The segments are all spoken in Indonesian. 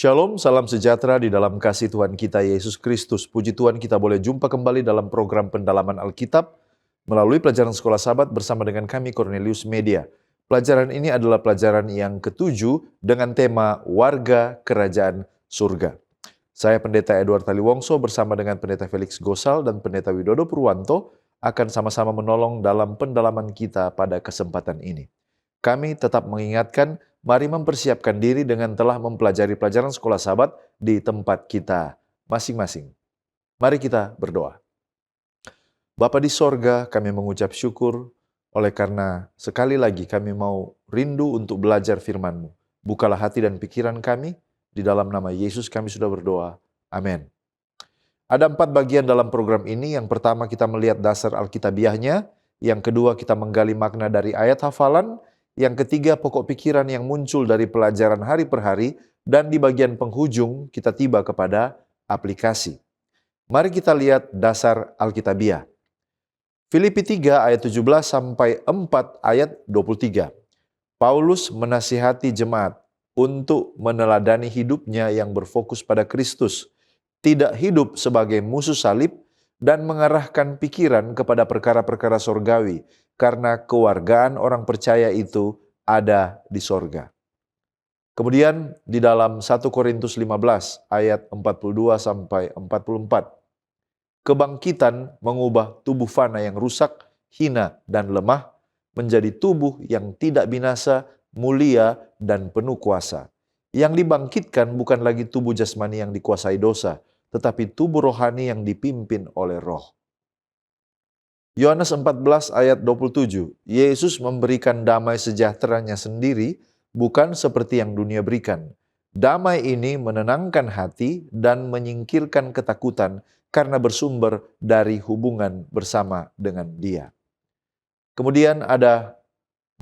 Shalom, salam sejahtera di dalam kasih Tuhan kita Yesus Kristus. Puji Tuhan kita boleh jumpa kembali dalam program pendalaman Alkitab melalui pelajaran Sekolah Sabat bersama dengan kami Cornelius Media. Pelajaran ini adalah pelajaran yang ketujuh dengan tema Warga Kerajaan Surga. Saya Pendeta Edward Taliwongso bersama dengan Pendeta Felix Gosal dan Pendeta Widodo Purwanto akan sama-sama menolong dalam pendalaman kita pada kesempatan ini. Kami tetap mengingatkan, mari mempersiapkan diri dengan telah mempelajari pelajaran Sekolah Sabat di tempat kita masing-masing. Mari kita berdoa. Bapa di sorga, kami mengucap syukur oleh karena sekali lagi kami mau rindu untuk belajar firman-Mu. Bukalah hati dan pikiran kami, di dalam nama Yesus kami sudah berdoa. Amin. Ada 4 bagian dalam program ini. Yang pertama kita melihat dasar Alkitabiahnya, yang kedua kita menggali makna dari ayat hafalan, yang ketiga pokok pikiran yang muncul dari pelajaran hari per hari, dan di bagian penghujung kita tiba kepada aplikasi. Mari kita lihat dasar Alkitabiah. Filipi 3 ayat 17 sampai 4 ayat 23. Paulus menasihati jemaat untuk meneladani hidupnya yang berfokus pada Kristus, tidak hidup sebagai musuh salib, dan mengarahkan pikiran kepada perkara-perkara sorgawi, karena kewargaan orang percaya itu ada di sorga. Kemudian di dalam 1 Korintus 15 ayat 42 sampai 44. Kebangkitan mengubah tubuh fana yang rusak, hina dan lemah menjadi tubuh yang tidak binasa, mulia dan penuh kuasa. Yang dibangkitkan bukan lagi tubuh jasmani yang dikuasai dosa, tetapi tubuh rohani yang dipimpin oleh Roh. Yohanes 14 ayat 27, Yesus memberikan damai sejahteranya sendiri, bukan seperti yang dunia berikan. Damai ini menenangkan hati dan menyingkirkan ketakutan karena bersumber dari hubungan bersama dengan Dia. Kemudian ada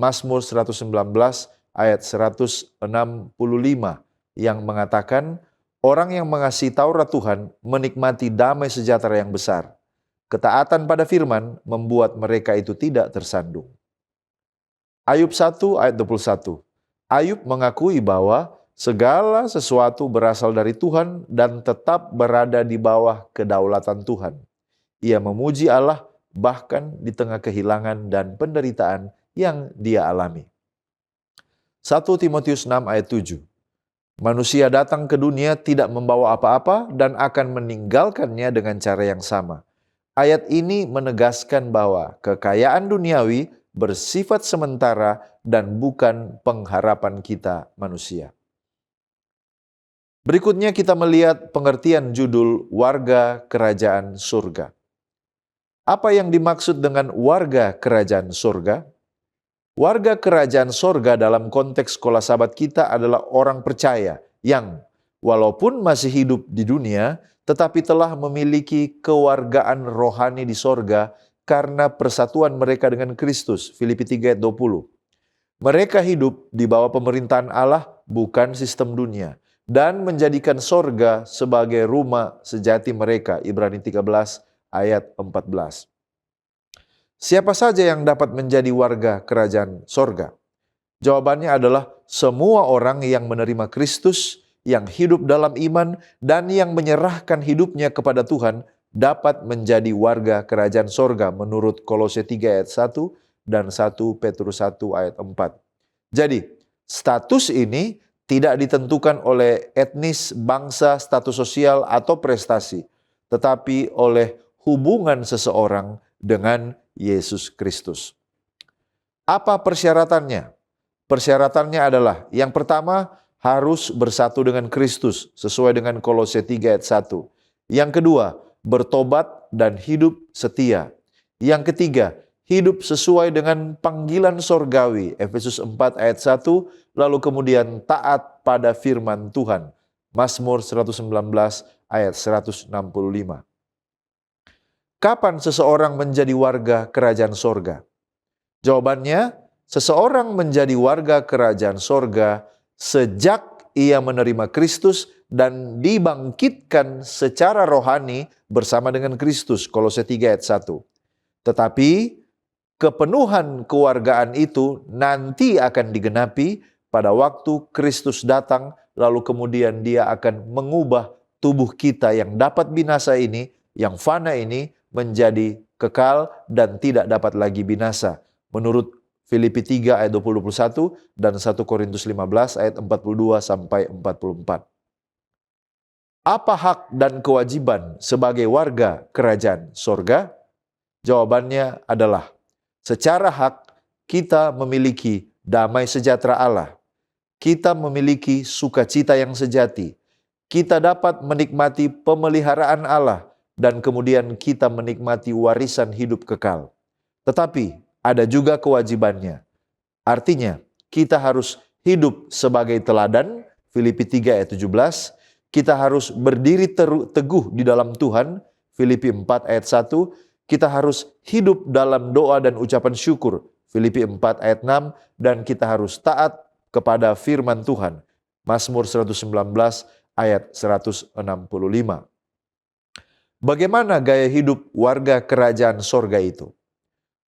Mazmur 119 ayat 165 yang mengatakan, orang yang mengasihi Taurat Tuhan menikmati damai sejahtera yang besar. Ketaatan pada firman membuat mereka itu tidak tersandung. Ayub 1 ayat 21. Ayub mengakui bahwa segala sesuatu berasal dari Tuhan dan tetap berada di bawah kedaulatan Tuhan. Ia memuji Allah bahkan di tengah kehilangan dan penderitaan yang dia alami. 1 Timotius 6 ayat 7. Manusia datang ke dunia tidak membawa apa-apa dan akan meninggalkannya dengan cara yang sama. Ayat ini menegaskan bahwa kekayaan duniawi bersifat sementara dan bukan pengharapan kita manusia. Berikutnya kita melihat pengertian judul Warga Kerajaan Surga. Apa yang dimaksud dengan warga kerajaan surga? Warga kerajaan surga dalam konteks Sekolah Sabat kita adalah orang percaya yang walaupun masih hidup di dunia, tetapi telah memiliki kewargaan rohani di sorga karena persatuan mereka dengan Kristus. Filipi 3 ayat 20. Mereka hidup di bawah pemerintahan Allah, bukan sistem dunia, dan menjadikan sorga sebagai rumah sejati mereka. Ibrani 13 ayat 14. Siapa saja yang dapat menjadi warga kerajaan sorga? Jawabannya adalah semua orang yang menerima Kristus, yang hidup dalam iman, dan yang menyerahkan hidupnya kepada Tuhan dapat menjadi warga kerajaan sorga menurut Kolose 3 ayat 1 dan 1 Petrus 1 ayat 4. Jadi, status ini tidak ditentukan oleh etnis, bangsa, status sosial, atau prestasi, tetapi oleh hubungan seseorang dengan Yesus Kristus. Apa persyaratannya? Persyaratannya adalah yang pertama, harus bersatu dengan Kristus sesuai dengan Kolose 3 ayat 1. Yang kedua, bertobat dan hidup setia. Yang ketiga, hidup sesuai dengan panggilan sorgawi. Efesus 4 ayat 1, lalu kemudian taat pada firman Tuhan. Mazmur 119 ayat 165. Kapan seseorang menjadi warga kerajaan sorga? Jawabannya, seseorang menjadi warga kerajaan sorga sejak ia menerima Kristus dan dibangkitkan secara rohani bersama dengan Kristus. Kolose 3 ayat 1. Tetapi kepenuhan kewargaan itu nanti akan digenapi pada waktu Kristus datang lalu kemudian Dia akan mengubah tubuh kita yang dapat binasa ini, yang fana ini, menjadi kekal dan tidak dapat lagi binasa. Menurut Filipi 3 ayat 20-21 dan 1 Korintus 15 ayat 42 sampai 44. Apa hak dan kewajiban sebagai warga kerajaan sorga? Jawabannya adalah, secara hak kita memiliki damai sejahtera Allah. Kita memiliki sukacita yang sejati. Kita dapat menikmati pemeliharaan Allah dan kemudian kita menikmati warisan hidup kekal. Tetapi ada juga kewajibannya. Artinya, kita harus hidup sebagai teladan, Filipi 3 ayat 17. Kita harus berdiri teguh di dalam Tuhan, Filipi 4 ayat 1. Kita harus hidup dalam doa dan ucapan syukur, Filipi 4 ayat 6. Dan kita harus taat kepada firman Tuhan, Mazmur 119 ayat 165. Bagaimana gaya hidup warga kerajaan sorga itu?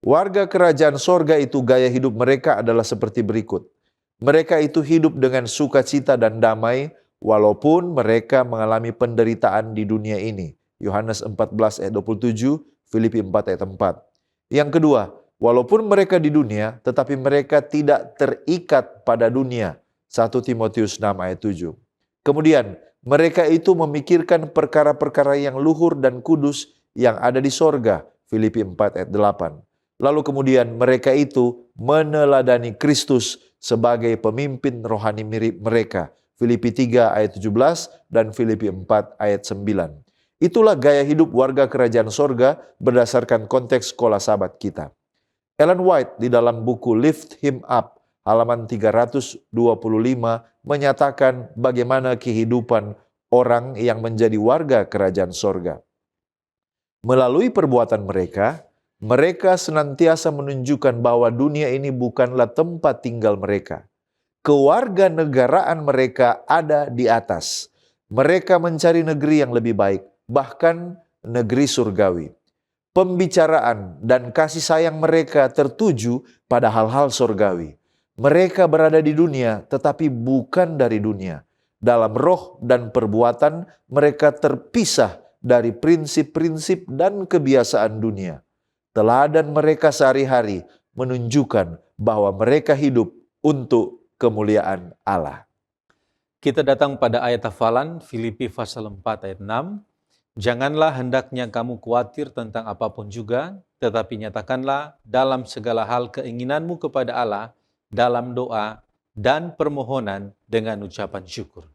Warga kerajaan sorga itu gaya hidup mereka adalah seperti berikut. Mereka itu hidup dengan sukacita dan damai walaupun mereka mengalami penderitaan di dunia ini. Yohanes 14 ayat 27, Filipi 4 ayat 4. Yang kedua, walaupun mereka di dunia, tetapi mereka tidak terikat pada dunia. 1 Timotius 6 ayat 7. Kemudian, mereka itu memikirkan perkara-perkara yang luhur dan kudus yang ada di sorga. Filipi 4 ayat 8. Lalu kemudian mereka itu meneladani Kristus sebagai pemimpin rohani mirip mereka. Filipi 3 ayat 17 dan Filipi 4 ayat 9. Itulah gaya hidup warga kerajaan sorga berdasarkan konteks sekolah sahabat kita. Ellen White di dalam buku Lift Him Up halaman 325 menyatakan bagaimana kehidupan orang yang menjadi warga kerajaan sorga. Melalui perbuatan mereka, mereka senantiasa menunjukkan bahwa dunia ini bukanlah tempat tinggal mereka. Kewarganegaraan mereka ada di atas. Mereka mencari negeri yang lebih baik, bahkan negeri surgawi. Pembicaraan dan kasih sayang mereka tertuju pada hal-hal surgawi. Mereka berada di dunia tetapi bukan dari dunia. Dalam roh dan perbuatan mereka terpisah dari prinsip-prinsip dan kebiasaan dunia. Teladan mereka sehari-hari menunjukkan bahwa mereka hidup untuk kemuliaan Allah. Kita datang pada ayat hafalan Filipi pasal 4 ayat 6. Janganlah hendaknya kamu khawatir tentang apapun juga, tetapi nyatakanlah dalam segala hal keinginanmu kepada Allah dalam doa dan permohonan dengan ucapan syukur.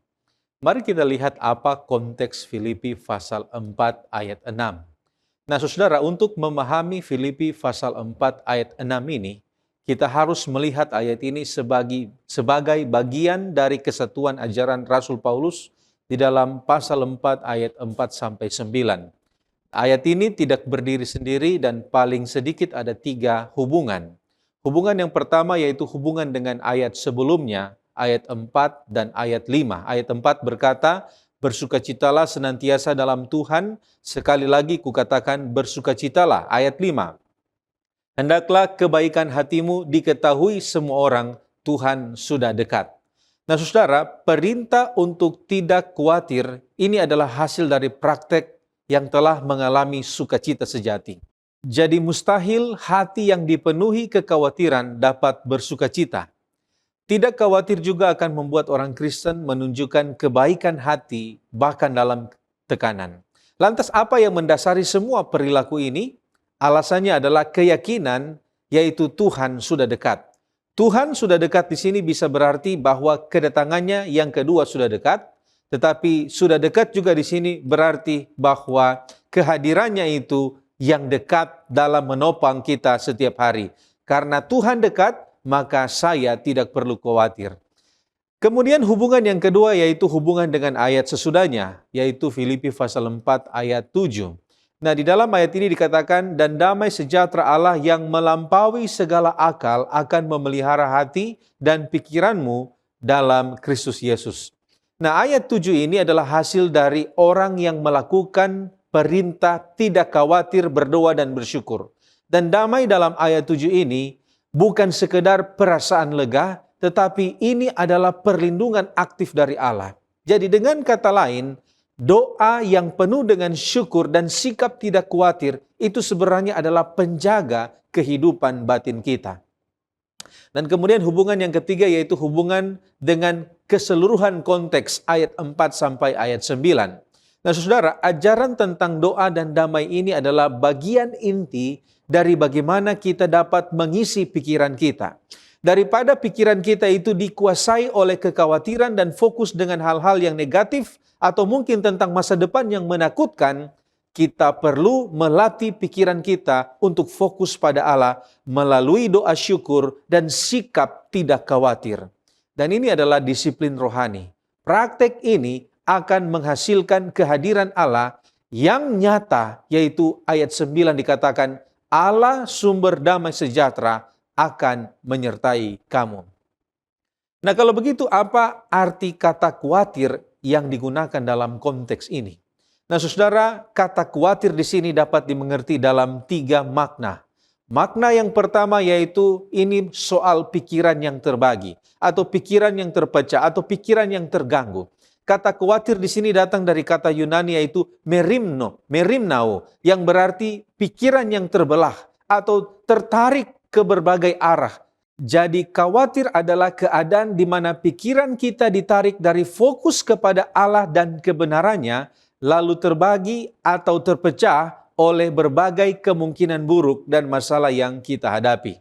Mari kita lihat apa konteks Filipi pasal 4 ayat 6. Nah, saudara, untuk memahami Filipi pasal 4 ayat 6 ini, kita harus melihat ayat ini sebagai bagian dari kesatuan ajaran Rasul Paulus di dalam pasal 4 ayat 4-9. Ayat ini tidak berdiri sendiri dan paling sedikit ada 3 hubungan. Hubungan yang pertama yaitu hubungan dengan ayat sebelumnya, ayat 4 dan ayat 5. Ayat 4 berkata, bersukacitalah senantiasa dalam Tuhan, sekali lagi kukatakan bersukacitalah. Ayat 5, hendaklah kebaikan hatimu diketahui semua orang, Tuhan sudah dekat. Nah saudara, perintah untuk tidak khawatir ini adalah hasil dari praktek yang telah mengalami sukacita sejati. Jadi mustahil hati yang dipenuhi kekhawatiran dapat bersukacita. Tidak khawatir juga akan membuat orang Kristen menunjukkan kebaikan hati bahkan dalam tekanan. Lantas apa yang mendasari semua perilaku ini? Alasannya adalah keyakinan, yaitu Tuhan sudah dekat. Tuhan sudah dekat di sini bisa berarti bahwa kedatangannya yang kedua sudah dekat, tetapi sudah dekat juga di sini berarti bahwa kehadirannya itu yang dekat dalam menopang kita setiap hari. Karena Tuhan dekat, maka saya tidak perlu khawatir. Kemudian hubungan yang kedua yaitu hubungan dengan ayat sesudahnya, yaitu Filipi pasal 4 ayat 7. Nah, di dalam ayat ini dikatakan, dan damai sejahtera Allah yang melampaui segala akal akan memelihara hati dan pikiranmu dalam Kristus Yesus. Nah, ayat 7 ini adalah hasil dari orang yang melakukan perintah tidak khawatir, berdoa dan bersyukur. Dan damai dalam ayat 7 ini bukan sekedar perasaan lega, tetapi ini adalah perlindungan aktif dari Allah. Jadi dengan kata lain, doa yang penuh dengan syukur dan sikap tidak khawatir itu sebenarnya adalah penjaga kehidupan batin kita. Dan kemudian hubungan yang ketiga yaitu hubungan dengan keseluruhan konteks ayat 4 sampai ayat 9. Nah saudara, ajaran tentang doa dan damai ini adalah bagian inti dari bagaimana kita dapat mengisi pikiran kita. Daripada pikiran kita itu dikuasai oleh kekhawatiran dan fokus dengan hal-hal yang negatif atau mungkin tentang masa depan yang menakutkan, kita perlu melatih pikiran kita untuk fokus pada Allah melalui doa syukur dan sikap tidak khawatir. Dan ini adalah disiplin rohani. Praktek ini akan menghasilkan kehadiran Allah yang nyata, yaitu ayat 9 dikatakan, Allah sumber damai sejahtera akan menyertai kamu. Nah kalau begitu apa arti kata khawatir yang digunakan dalam konteks ini? Nah saudara, kata khawatir di sini dapat dimengerti dalam 3 makna. Makna yang pertama yaitu ini soal pikiran yang terbagi, atau pikiran yang terpecah, atau pikiran yang terganggu. Kata khawatir di sini datang dari kata Yunani yaitu merimnao, yang berarti pikiran yang terbelah, atau tertarik ke berbagai arah. Jadi khawatir adalah keadaan di mana pikiran kita ditarik dari fokus kepada Allah dan kebenarannya, lalu terbagi atau terpecah oleh berbagai kemungkinan buruk dan masalah yang kita hadapi.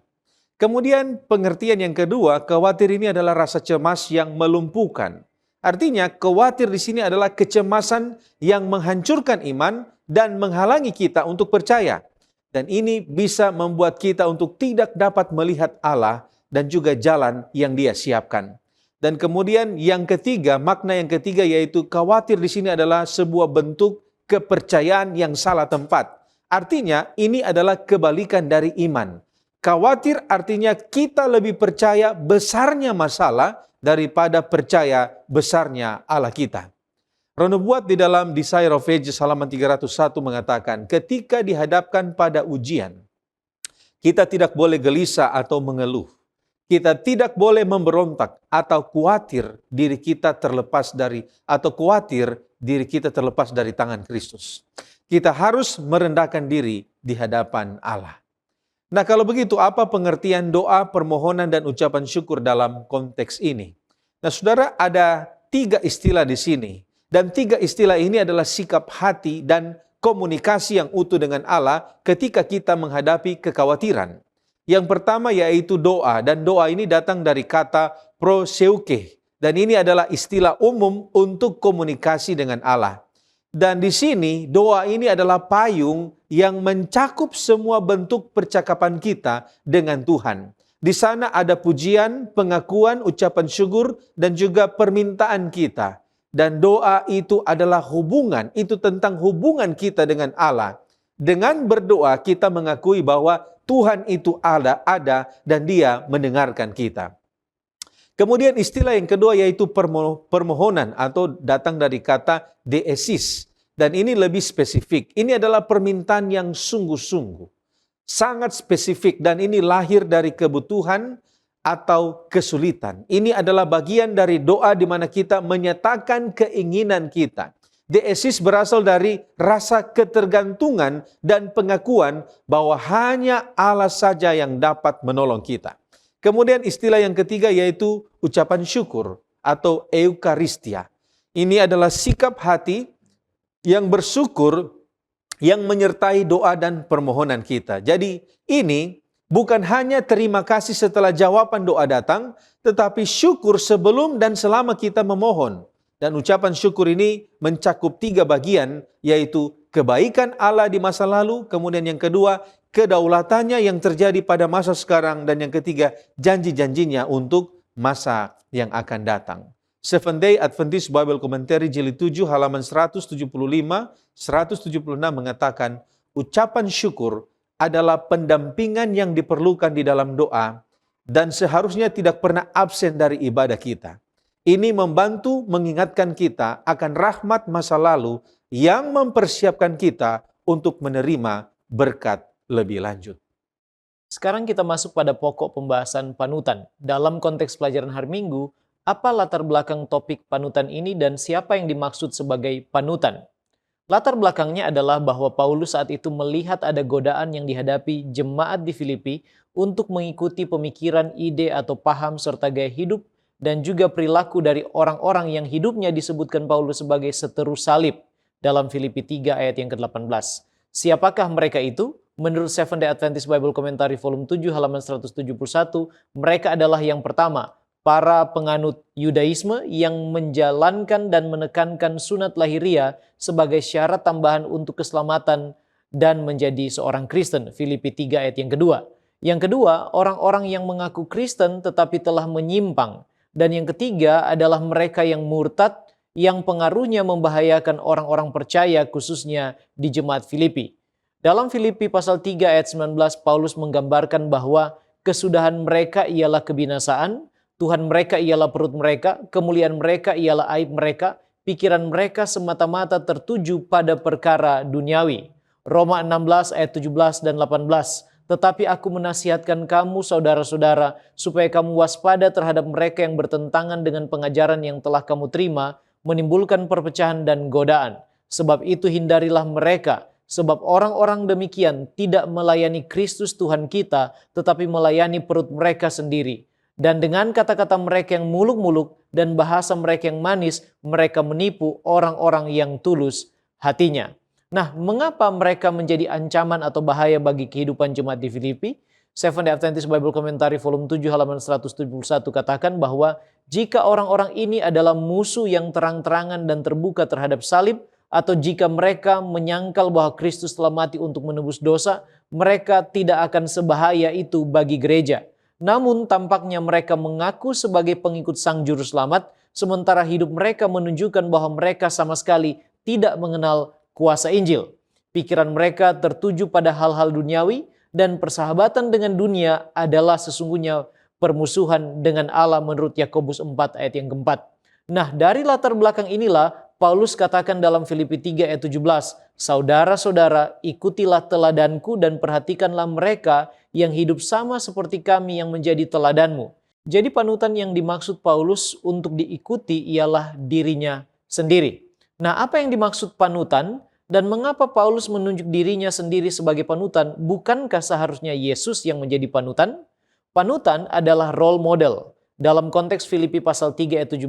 Kemudian pengertian yang kedua, khawatir ini adalah rasa cemas yang melumpuhkan. Artinya khawatir di sini adalah kecemasan yang menghancurkan iman dan menghalangi kita untuk percaya. Dan ini bisa membuat kita untuk tidak dapat melihat Allah dan juga jalan yang Dia siapkan. Dan kemudian yang ketiga, makna yang ketiga yaitu khawatir di sini adalah sebuah bentuk kepercayaan yang salah tempat. Artinya ini adalah kebalikan dari iman. Khawatir artinya kita lebih percaya besarnya masalah daripada percaya besarnya Allah kita. Renubuat di dalam Desire of Ages halaman 301 mengatakan, ketika dihadapkan pada ujian, kita tidak boleh gelisah atau mengeluh. Kita tidak boleh memberontak atau khawatir diri kita terlepas dari tangan Kristus. Kita harus merendahkan diri di hadapan Allah. Nah, kalau begitu apa pengertian doa, permohonan dan ucapan syukur dalam konteks ini? Nah, saudara, ada 3 istilah di sini, dan 3 istilah ini adalah sikap hati dan komunikasi yang utuh dengan Allah ketika kita menghadapi kekhawatiran. Yang pertama yaitu doa, dan doa ini datang dari kata proseuche, dan ini adalah istilah umum untuk komunikasi dengan Allah. Dan di sini doa ini adalah payung yang mencakup semua bentuk percakapan kita dengan Tuhan. Di sana ada pujian, pengakuan, ucapan syukur, dan juga permintaan kita. Dan doa itu adalah hubungan, itu tentang hubungan kita dengan Allah. Dengan berdoa kita mengakui bahwa Tuhan itu ada dan Dia mendengarkan kita. Kemudian istilah yang kedua yaitu permohonan atau datang dari kata deesis. Dan ini lebih spesifik. Ini adalah permintaan yang sungguh-sungguh. Sangat spesifik dan ini lahir dari kebutuhan atau kesulitan. Ini adalah bagian dari doa di mana kita menyatakan keinginan kita. Deesis berasal dari rasa ketergantungan dan pengakuan bahwa hanya Allah saja yang dapat menolong kita. Kemudian istilah yang ketiga yaitu ucapan syukur atau eukaristia. Ini adalah sikap hati yang bersyukur yang menyertai doa dan permohonan kita. Jadi ini bukan hanya terima kasih setelah jawaban doa datang, tetapi syukur sebelum dan selama kita memohon. Dan ucapan syukur ini mencakup 3 bagian, yaitu kebaikan Allah di masa lalu, kemudian yang kedua, kedaulatannya yang terjadi pada masa sekarang, dan yang ketiga, janji-janjinya untuk masa yang akan datang. Seventh-day Adventist Bible Commentary Jilid 7 halaman 175-176 mengatakan, ucapan syukur adalah pendampingan yang diperlukan di dalam doa dan seharusnya tidak pernah absen dari ibadah kita. Ini membantu mengingatkan kita akan rahmat masa lalu yang mempersiapkan kita untuk menerima berkat lebih lanjut. Sekarang kita masuk pada pokok pembahasan panutan. Dalam konteks pelajaran hari Minggu, apa latar belakang topik panutan ini dan siapa yang dimaksud sebagai panutan? Latar belakangnya adalah bahwa Paulus saat itu melihat ada godaan yang dihadapi jemaat di Filipi untuk mengikuti pemikiran, ide, atau paham serta gaya hidup dan juga perilaku dari orang-orang yang hidupnya disebutkan Paulus sebagai seteru salib dalam Filipi 3 ayat yang ke-18. Siapakah mereka itu? Menurut Seventh Day Adventist Bible Commentary volume 7 halaman 171, mereka adalah yang pertama, para penganut Yudaisme yang menjalankan dan menekankan sunat lahiriah sebagai syarat tambahan untuk keselamatan dan menjadi seorang Kristen. Filipi 3 ayat yang kedua. Yang kedua, orang-orang yang mengaku Kristen tetapi telah menyimpang. Dan yang ketiga adalah mereka yang murtad yang pengaruhnya membahayakan orang-orang percaya khususnya di jemaat Filipi. Dalam Filipi pasal 3 ayat 19, Paulus menggambarkan bahwa kesudahan mereka ialah kebinasaan, Tuhan mereka ialah perut mereka, kemuliaan mereka ialah aib mereka, pikiran mereka semata-mata tertuju pada perkara duniawi. Roma 16 ayat 17 dan 18. Tetapi aku menasihatkan kamu saudara-saudara supaya kamu waspada terhadap mereka yang bertentangan dengan pengajaran yang telah kamu terima, menimbulkan perpecahan dan godaan. Sebab itu hindarilah mereka, sebab orang-orang demikian tidak melayani Kristus Tuhan kita, tetapi melayani perut mereka sendiri. Dan dengan kata-kata mereka yang muluk-muluk dan bahasa mereka yang manis, mereka menipu orang-orang yang tulus hatinya. Nah, mengapa mereka menjadi ancaman atau bahaya bagi kehidupan jemaat di Filipi? Seventh Day Adventist Bible Commentary volume 7 halaman 171 katakan bahwa jika orang-orang ini adalah musuh yang terang-terangan dan terbuka terhadap salib, atau jika mereka menyangkal bahwa Kristus telah mati untuk menebus dosa, mereka tidak akan sebahaya itu bagi gereja. Namun tampaknya mereka mengaku sebagai pengikut Sang Juru Selamat, sementara hidup mereka menunjukkan bahwa mereka sama sekali tidak mengenal kuasa Injil. Pikiran mereka tertuju pada hal-hal duniawi dan persahabatan dengan dunia adalah sesungguhnya permusuhan dengan Allah menurut Yakobus 4 ayat yang keempat. Nah, dari latar belakang inilah Paulus katakan dalam Filipi 3 ayat 17, saudara-saudara, ikutilah teladanku dan perhatikanlah mereka yang hidup sama seperti kami yang menjadi teladanmu. Jadi panutan yang dimaksud Paulus untuk diikuti ialah dirinya sendiri. Nah, apa yang dimaksud panutan dan mengapa Paulus menunjuk dirinya sendiri sebagai panutan? Bukankah seharusnya Yesus yang menjadi panutan? Panutan adalah role model. Dalam konteks Filipi pasal 3 ayat 17,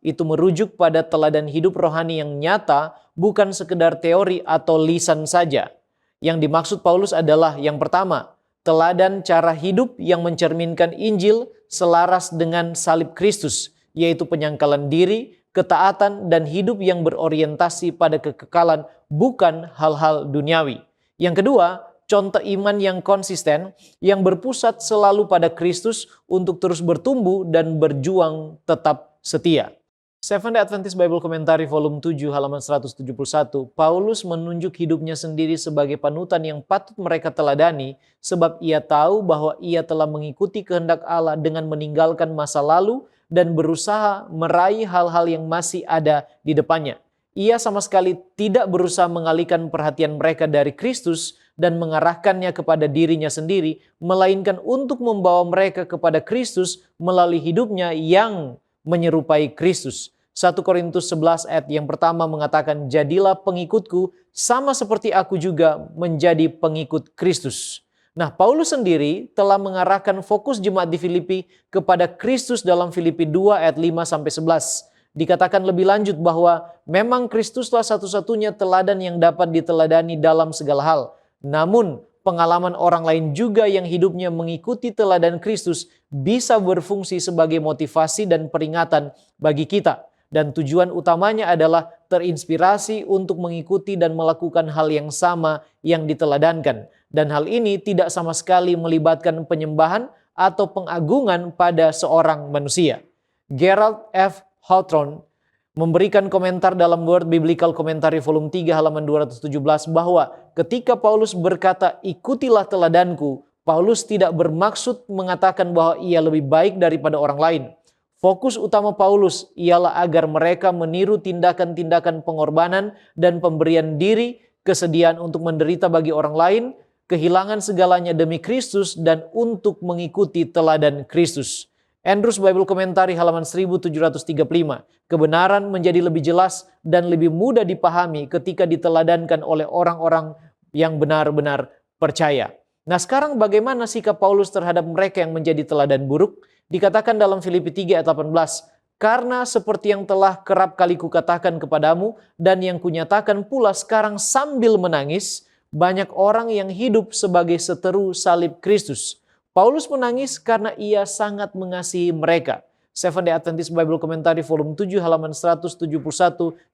itu merujuk pada teladan hidup rohani yang nyata, bukan sekedar teori atau lisan saja. Yang dimaksud Paulus adalah yang pertama, teladan cara hidup yang mencerminkan Injil selaras dengan salib Kristus, yaitu penyangkalan diri, ketaatan, dan hidup yang berorientasi pada kekekalan, bukan hal-hal duniawi. Yang kedua, contoh iman yang konsisten, yang berpusat selalu pada Kristus untuk terus bertumbuh dan berjuang tetap setia. Seventh Day Adventist Bible Commentary volume 7 halaman 171, Paulus menunjuk hidupnya sendiri sebagai panutan yang patut mereka teladani sebab ia tahu bahwa ia telah mengikuti kehendak Allah dengan meninggalkan masa lalu dan berusaha meraih hal-hal yang masih ada di depannya. Ia sama sekali tidak berusaha mengalihkan perhatian mereka dari Kristus dan mengarahkannya kepada dirinya sendiri, melainkan untuk membawa mereka kepada Kristus melalui hidupnya yang menyerupai Kristus. 1 Korintus 11 ayat yang pertama mengatakan, jadilah pengikutku sama seperti aku juga menjadi pengikut Kristus. Nah, Paulus sendiri telah mengarahkan fokus jemaat di Filipi kepada Kristus dalam Filipi 2 ayat 5-11. Dikatakan lebih lanjut bahwa memang Kristuslah satu-satunya teladan yang dapat diteladani dalam segala hal. Namun, pengalaman orang lain juga yang hidupnya mengikuti teladan Kristus bisa berfungsi sebagai motivasi dan peringatan bagi kita. Dan tujuan utamanya adalah terinspirasi untuk mengikuti dan melakukan hal yang sama yang diteladankan. Dan hal ini tidak sama sekali melibatkan penyembahan atau pengagungan pada seorang manusia. Gerald F. Hawthorne memberikan komentar dalam Word Biblical Commentary volume 3 halaman 217 bahwa ketika Paulus berkata ikutilah teladanku, Paulus tidak bermaksud mengatakan bahwa ia lebih baik daripada orang lain. Fokus utama Paulus ialah agar mereka meniru tindakan-tindakan pengorbanan dan pemberian diri, kesediaan untuk menderita bagi orang lain, kehilangan segalanya demi Kristus dan untuk mengikuti teladan Kristus. Andrews Bible Commentary halaman 1735. Kebenaran menjadi lebih jelas dan lebih mudah dipahami ketika diteladankan oleh orang-orang yang benar-benar percaya. Nah, sekarang bagaimana sikap Paulus terhadap mereka yang menjadi teladan buruk? Dikatakan dalam Filipi 3 ayat 18, karena seperti yang telah kerap kali kukatakan kepadamu dan yang kunyatakan pula sekarang sambil menangis, banyak orang yang hidup sebagai seteru salib Kristus. Paulus menangis karena ia sangat mengasihi mereka. Seventh-day Adventist Bible Commentary volume 7 halaman 171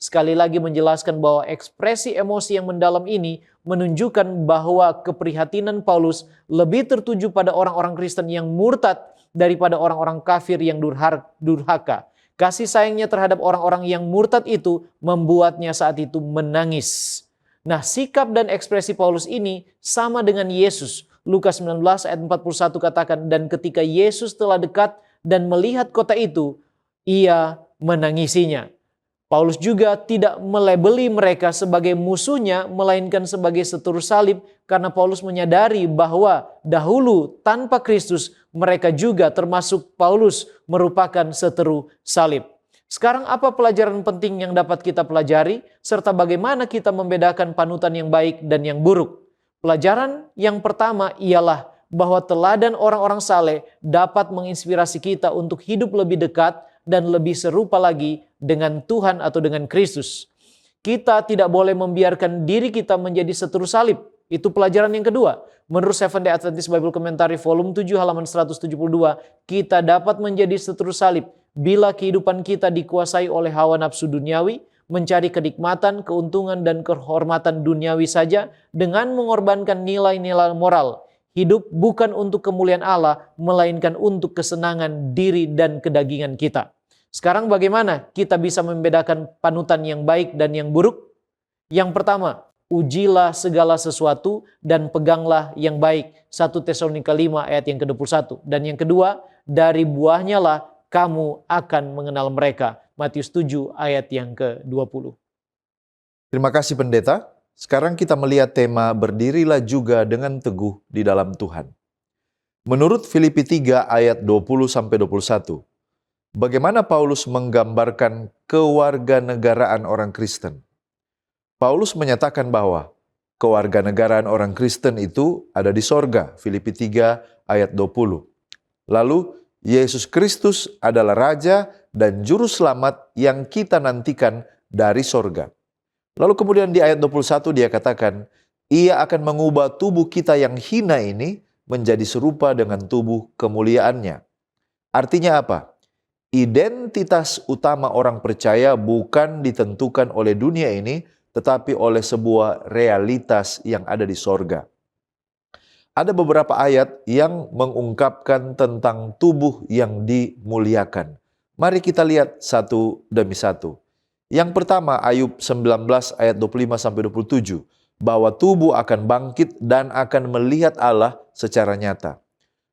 sekali lagi menjelaskan bahwa ekspresi emosi yang mendalam ini menunjukkan bahwa keprihatinan Paulus lebih tertuju pada orang-orang Kristen yang murtad daripada orang-orang kafir yang durhaka. Kasih sayangnya terhadap orang-orang yang murtad itu membuatnya saat itu menangis. Nah, sikap dan ekspresi Paulus ini sama dengan Yesus. Lukas 19 ayat 41 katakan, dan ketika Yesus telah dekat dan melihat kota itu, ia menangisinya. Paulus juga tidak melabeli mereka sebagai musuhnya, melainkan sebagai seteru salib, karena Paulus menyadari bahwa dahulu tanpa Kristus mereka juga termasuk Paulus merupakan seteru salib. Sekarang apa pelajaran penting yang dapat kita pelajari, serta bagaimana kita membedakan panutan yang baik dan yang buruk? Pelajaran yang pertama ialah bahwa teladan orang-orang saleh dapat menginspirasi kita untuk hidup lebih dekat dan lebih serupa lagi dengan Tuhan atau dengan Kristus. Kita tidak boleh membiarkan diri kita menjadi seteru salib. Itu pelajaran yang kedua. Menurut Seventh-day Adventist Bible Commentary volume 7 halaman 172, kita dapat menjadi seteru salib bila kehidupan kita dikuasai oleh hawa nafsu duniawi, mencari kenikmatan, keuntungan, dan kehormatan duniawi saja dengan mengorbankan nilai-nilai moral. Hidup bukan untuk kemuliaan Allah, melainkan untuk kesenangan diri dan kedagingan kita. Sekarang bagaimana kita bisa membedakan panutan yang baik dan yang buruk? Yang pertama, ujilah segala sesuatu dan peganglah yang baik. 1 Tesalonika 5 ayat yang ke-21. Dan yang kedua, dari buahnya lah kamu akan mengenal mereka. Matius 7 ayat yang ke-20. Terima kasih pendeta. Sekarang kita melihat tema berdirilah juga dengan teguh di dalam Tuhan. Menurut Filipi 3 ayat 20-21, bagaimana Paulus menggambarkan kewarganegaraan orang Kristen? Paulus menyatakan bahwa kewarganegaraan orang Kristen itu ada di sorga, Filipi 3 ayat 20. Lalu Yesus Kristus adalah Raja dan Juru Selamat yang kita nantikan dari sorga. Lalu kemudian di ayat 21 dia katakan, ia akan mengubah tubuh kita yang hina ini menjadi serupa dengan tubuh kemuliaannya. Artinya apa? Identitas utama orang percaya bukan ditentukan oleh dunia ini, tetapi oleh sebuah realitas yang ada di sorga. Ada beberapa ayat yang mengungkapkan tentang tubuh yang dimuliakan. Mari kita lihat satu demi satu. Yang pertama, Ayub 19 ayat 25-27, bahwa tubuh akan bangkit dan akan melihat Allah secara nyata.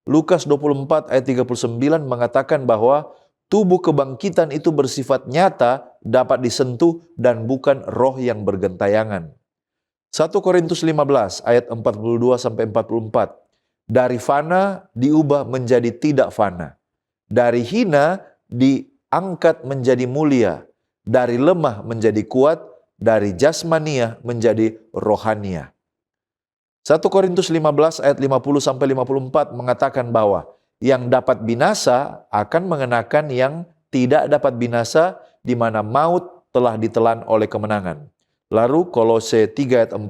Lukas 24 ayat 39 mengatakan bahwa tubuh kebangkitan itu bersifat nyata, dapat disentuh dan bukan roh yang bergentayangan. 1 Korintus 15 ayat 42-44. Dari fana diubah menjadi tidak fana. Dari hina diangkat menjadi mulia. Dari lemah menjadi kuat. Dari jasmania menjadi rohania. 1 Korintus 15 ayat 50-54 mengatakan bahwa yang dapat binasa akan mengenakan yang tidak dapat binasa, di mana maut telah ditelan oleh kemenangan. Lalu Kolose 3 ayat 4,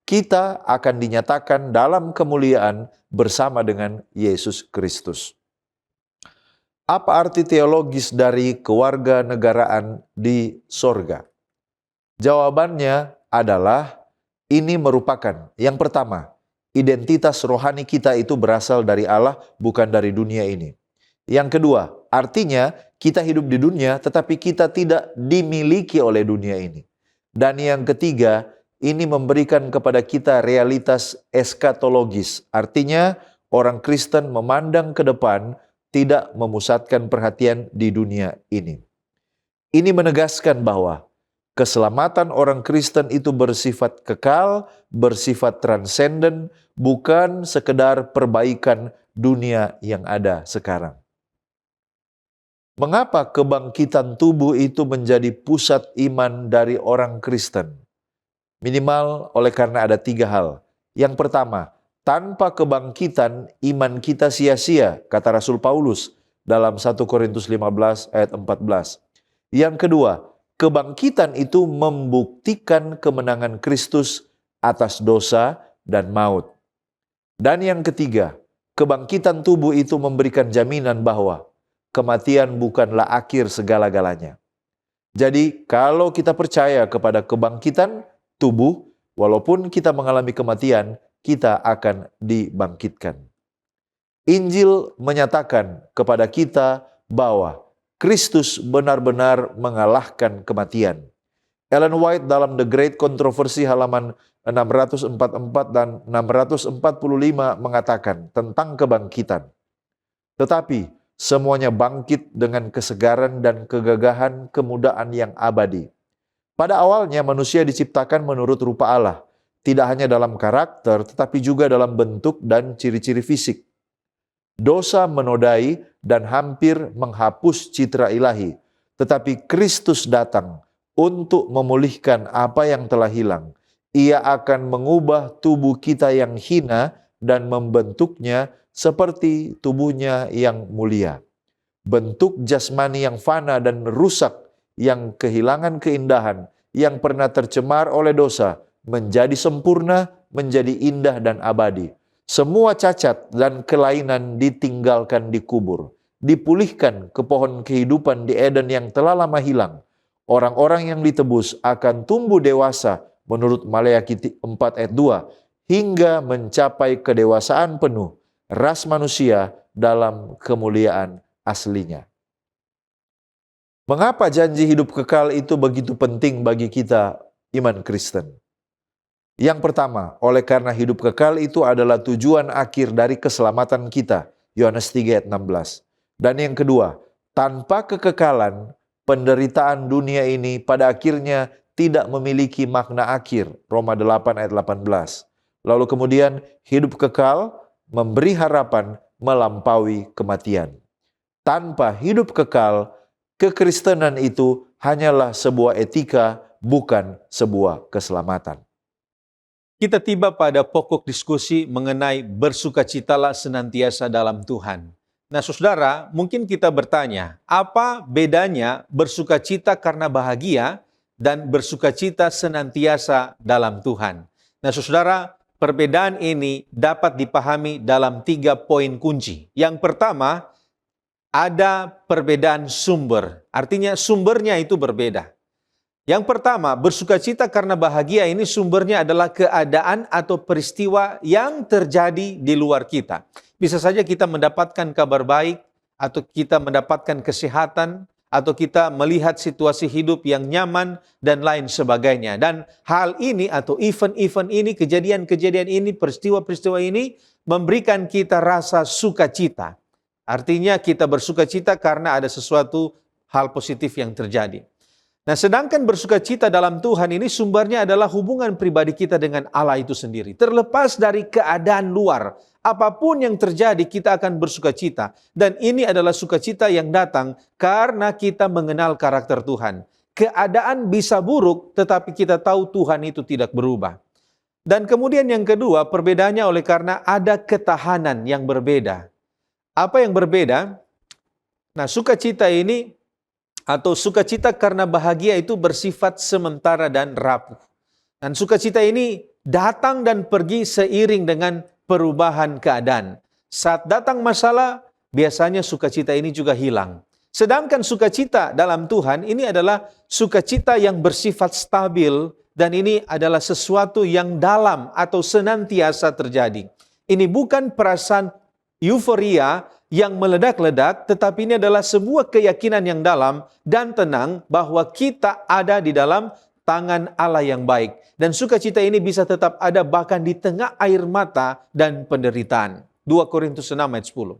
kita akan dinyatakan dalam kemuliaan bersama dengan Yesus Kristus. Apa arti teologis dari kewarganegaraan di sorga? Jawabannya adalah ini merupakan yang pertama, identitas rohani kita itu berasal dari Allah, bukan dari dunia ini. Yang kedua, artinya kita hidup di dunia tetapi kita tidak dimiliki oleh dunia ini. Dan yang ketiga, ini memberikan kepada kita realitas eskatologis. Artinya orang Kristen memandang ke depan, tidak memusatkan perhatian di dunia ini. Ini menegaskan bahwa Keselamatan orang Kristen itu bersifat kekal, bersifat transenden, bukan sekedar perbaikan dunia yang ada sekarang. Mengapa kebangkitan tubuh itu menjadi pusat iman dari orang Kristen? Minimal oleh karena ada 3 hal. Yang pertama, tanpa kebangkitan iman kita sia-sia, kata Rasul Paulus dalam 1 Korintus 15 ayat 14. Yang kedua, kebangkitan itu membuktikan kemenangan Kristus atas dosa dan maut. Dan yang ketiga, kebangkitan tubuh itu memberikan jaminan bahwa kematian bukanlah akhir segala-galanya. Jadi kalau kita percaya kepada kebangkitan tubuh, walaupun kita mengalami kematian, kita akan dibangkitkan. Injil menyatakan kepada kita bahwa Kristus benar-benar mengalahkan kematian. Ellen White dalam The Great Controversy halaman 644 dan 645 mengatakan tentang kebangkitan. Tetapi semuanya bangkit dengan kesegaran dan kegagahan kemudaan yang abadi. Pada awalnya manusia diciptakan menurut rupa Allah, tidak hanya dalam karakter tetapi juga dalam bentuk dan ciri-ciri fisik. Dosa menodai dan hampir menghapus citra ilahi, tetapi Kristus datang untuk memulihkan apa yang telah hilang. Ia akan mengubah tubuh kita yang hina dan membentuknya seperti tubuhnya yang mulia. Bentuk jasmani yang fana dan rusak, yang kehilangan keindahan, yang pernah tercemar oleh dosa, menjadi sempurna, menjadi indah dan abadi. Semua cacat dan kelainan ditinggalkan di kubur, dipulihkan ke pohon kehidupan di Eden yang telah lama hilang. Orang-orang yang ditebus akan tumbuh dewasa menurut Maleakhi 4 ayat 2, hingga mencapai kedewasaan penuh, ras manusia dalam kemuliaan aslinya. Mengapa janji hidup kekal itu begitu penting bagi kita iman Kristen? Yang pertama, oleh karena hidup kekal itu adalah tujuan akhir dari keselamatan kita, Yohanes 3 ayat 16. Dan yang kedua, tanpa kekekalan, penderitaan dunia ini pada akhirnya tidak memiliki makna akhir, Roma 8 ayat 18. Lalu kemudian hidup kekal memberi harapan melampaui kematian. Tanpa hidup kekal, kekristenan itu hanyalah sebuah etika, bukan sebuah keselamatan. Kita tiba pada pokok diskusi mengenai bersukacitalah senantiasa dalam Tuhan. Nah, saudara, mungkin kita bertanya, apa bedanya bersukacita karena bahagia dan bersukacita senantiasa dalam Tuhan? Nah, saudara, perbedaan ini dapat dipahami dalam 3 poin kunci. Yang pertama, ada perbedaan sumber. Artinya sumbernya itu berbeda. Yang pertama, bersukacita karena bahagia ini sumbernya adalah keadaan atau peristiwa yang terjadi di luar kita. Bisa saja kita mendapatkan kabar baik, atau kita mendapatkan kesehatan, atau kita melihat situasi hidup yang nyaman, dan lain sebagainya. Dan hal ini atau event-event ini, kejadian-kejadian ini, peristiwa-peristiwa ini memberikan kita rasa sukacita. Artinya kita bersukacita karena ada sesuatu hal positif yang terjadi. Nah, sedangkan bersukacita dalam Tuhan ini sumbernya adalah hubungan pribadi kita dengan Allah itu sendiri. Terlepas dari keadaan luar, apapun yang terjadi kita akan bersukacita. Dan ini adalah sukacita yang datang karena kita mengenal karakter Tuhan. Keadaan bisa buruk, tetapi kita tahu Tuhan itu tidak berubah. Dan kemudian yang kedua, perbedaannya oleh karena ada ketahanan yang berbeda. Apa yang berbeda? Nah, sukacita ini atau sukacita karena bahagia itu bersifat sementara dan rapuh. Dan sukacita ini datang dan pergi seiring dengan perubahan keadaan. Saat datang masalah, biasanya sukacita ini juga hilang. Sedangkan sukacita dalam Tuhan ini adalah sukacita yang bersifat stabil dan ini adalah sesuatu yang dalam atau senantiasa terjadi. Ini bukan perasaan euforia yang meledak-ledak, tetapi ini adalah sebuah keyakinan yang dalam dan tenang bahwa kita ada di dalam tangan Allah yang baik. Dan sukacita ini bisa tetap ada bahkan di tengah air mata dan penderitaan. 2 Korintus 6 ayat 10.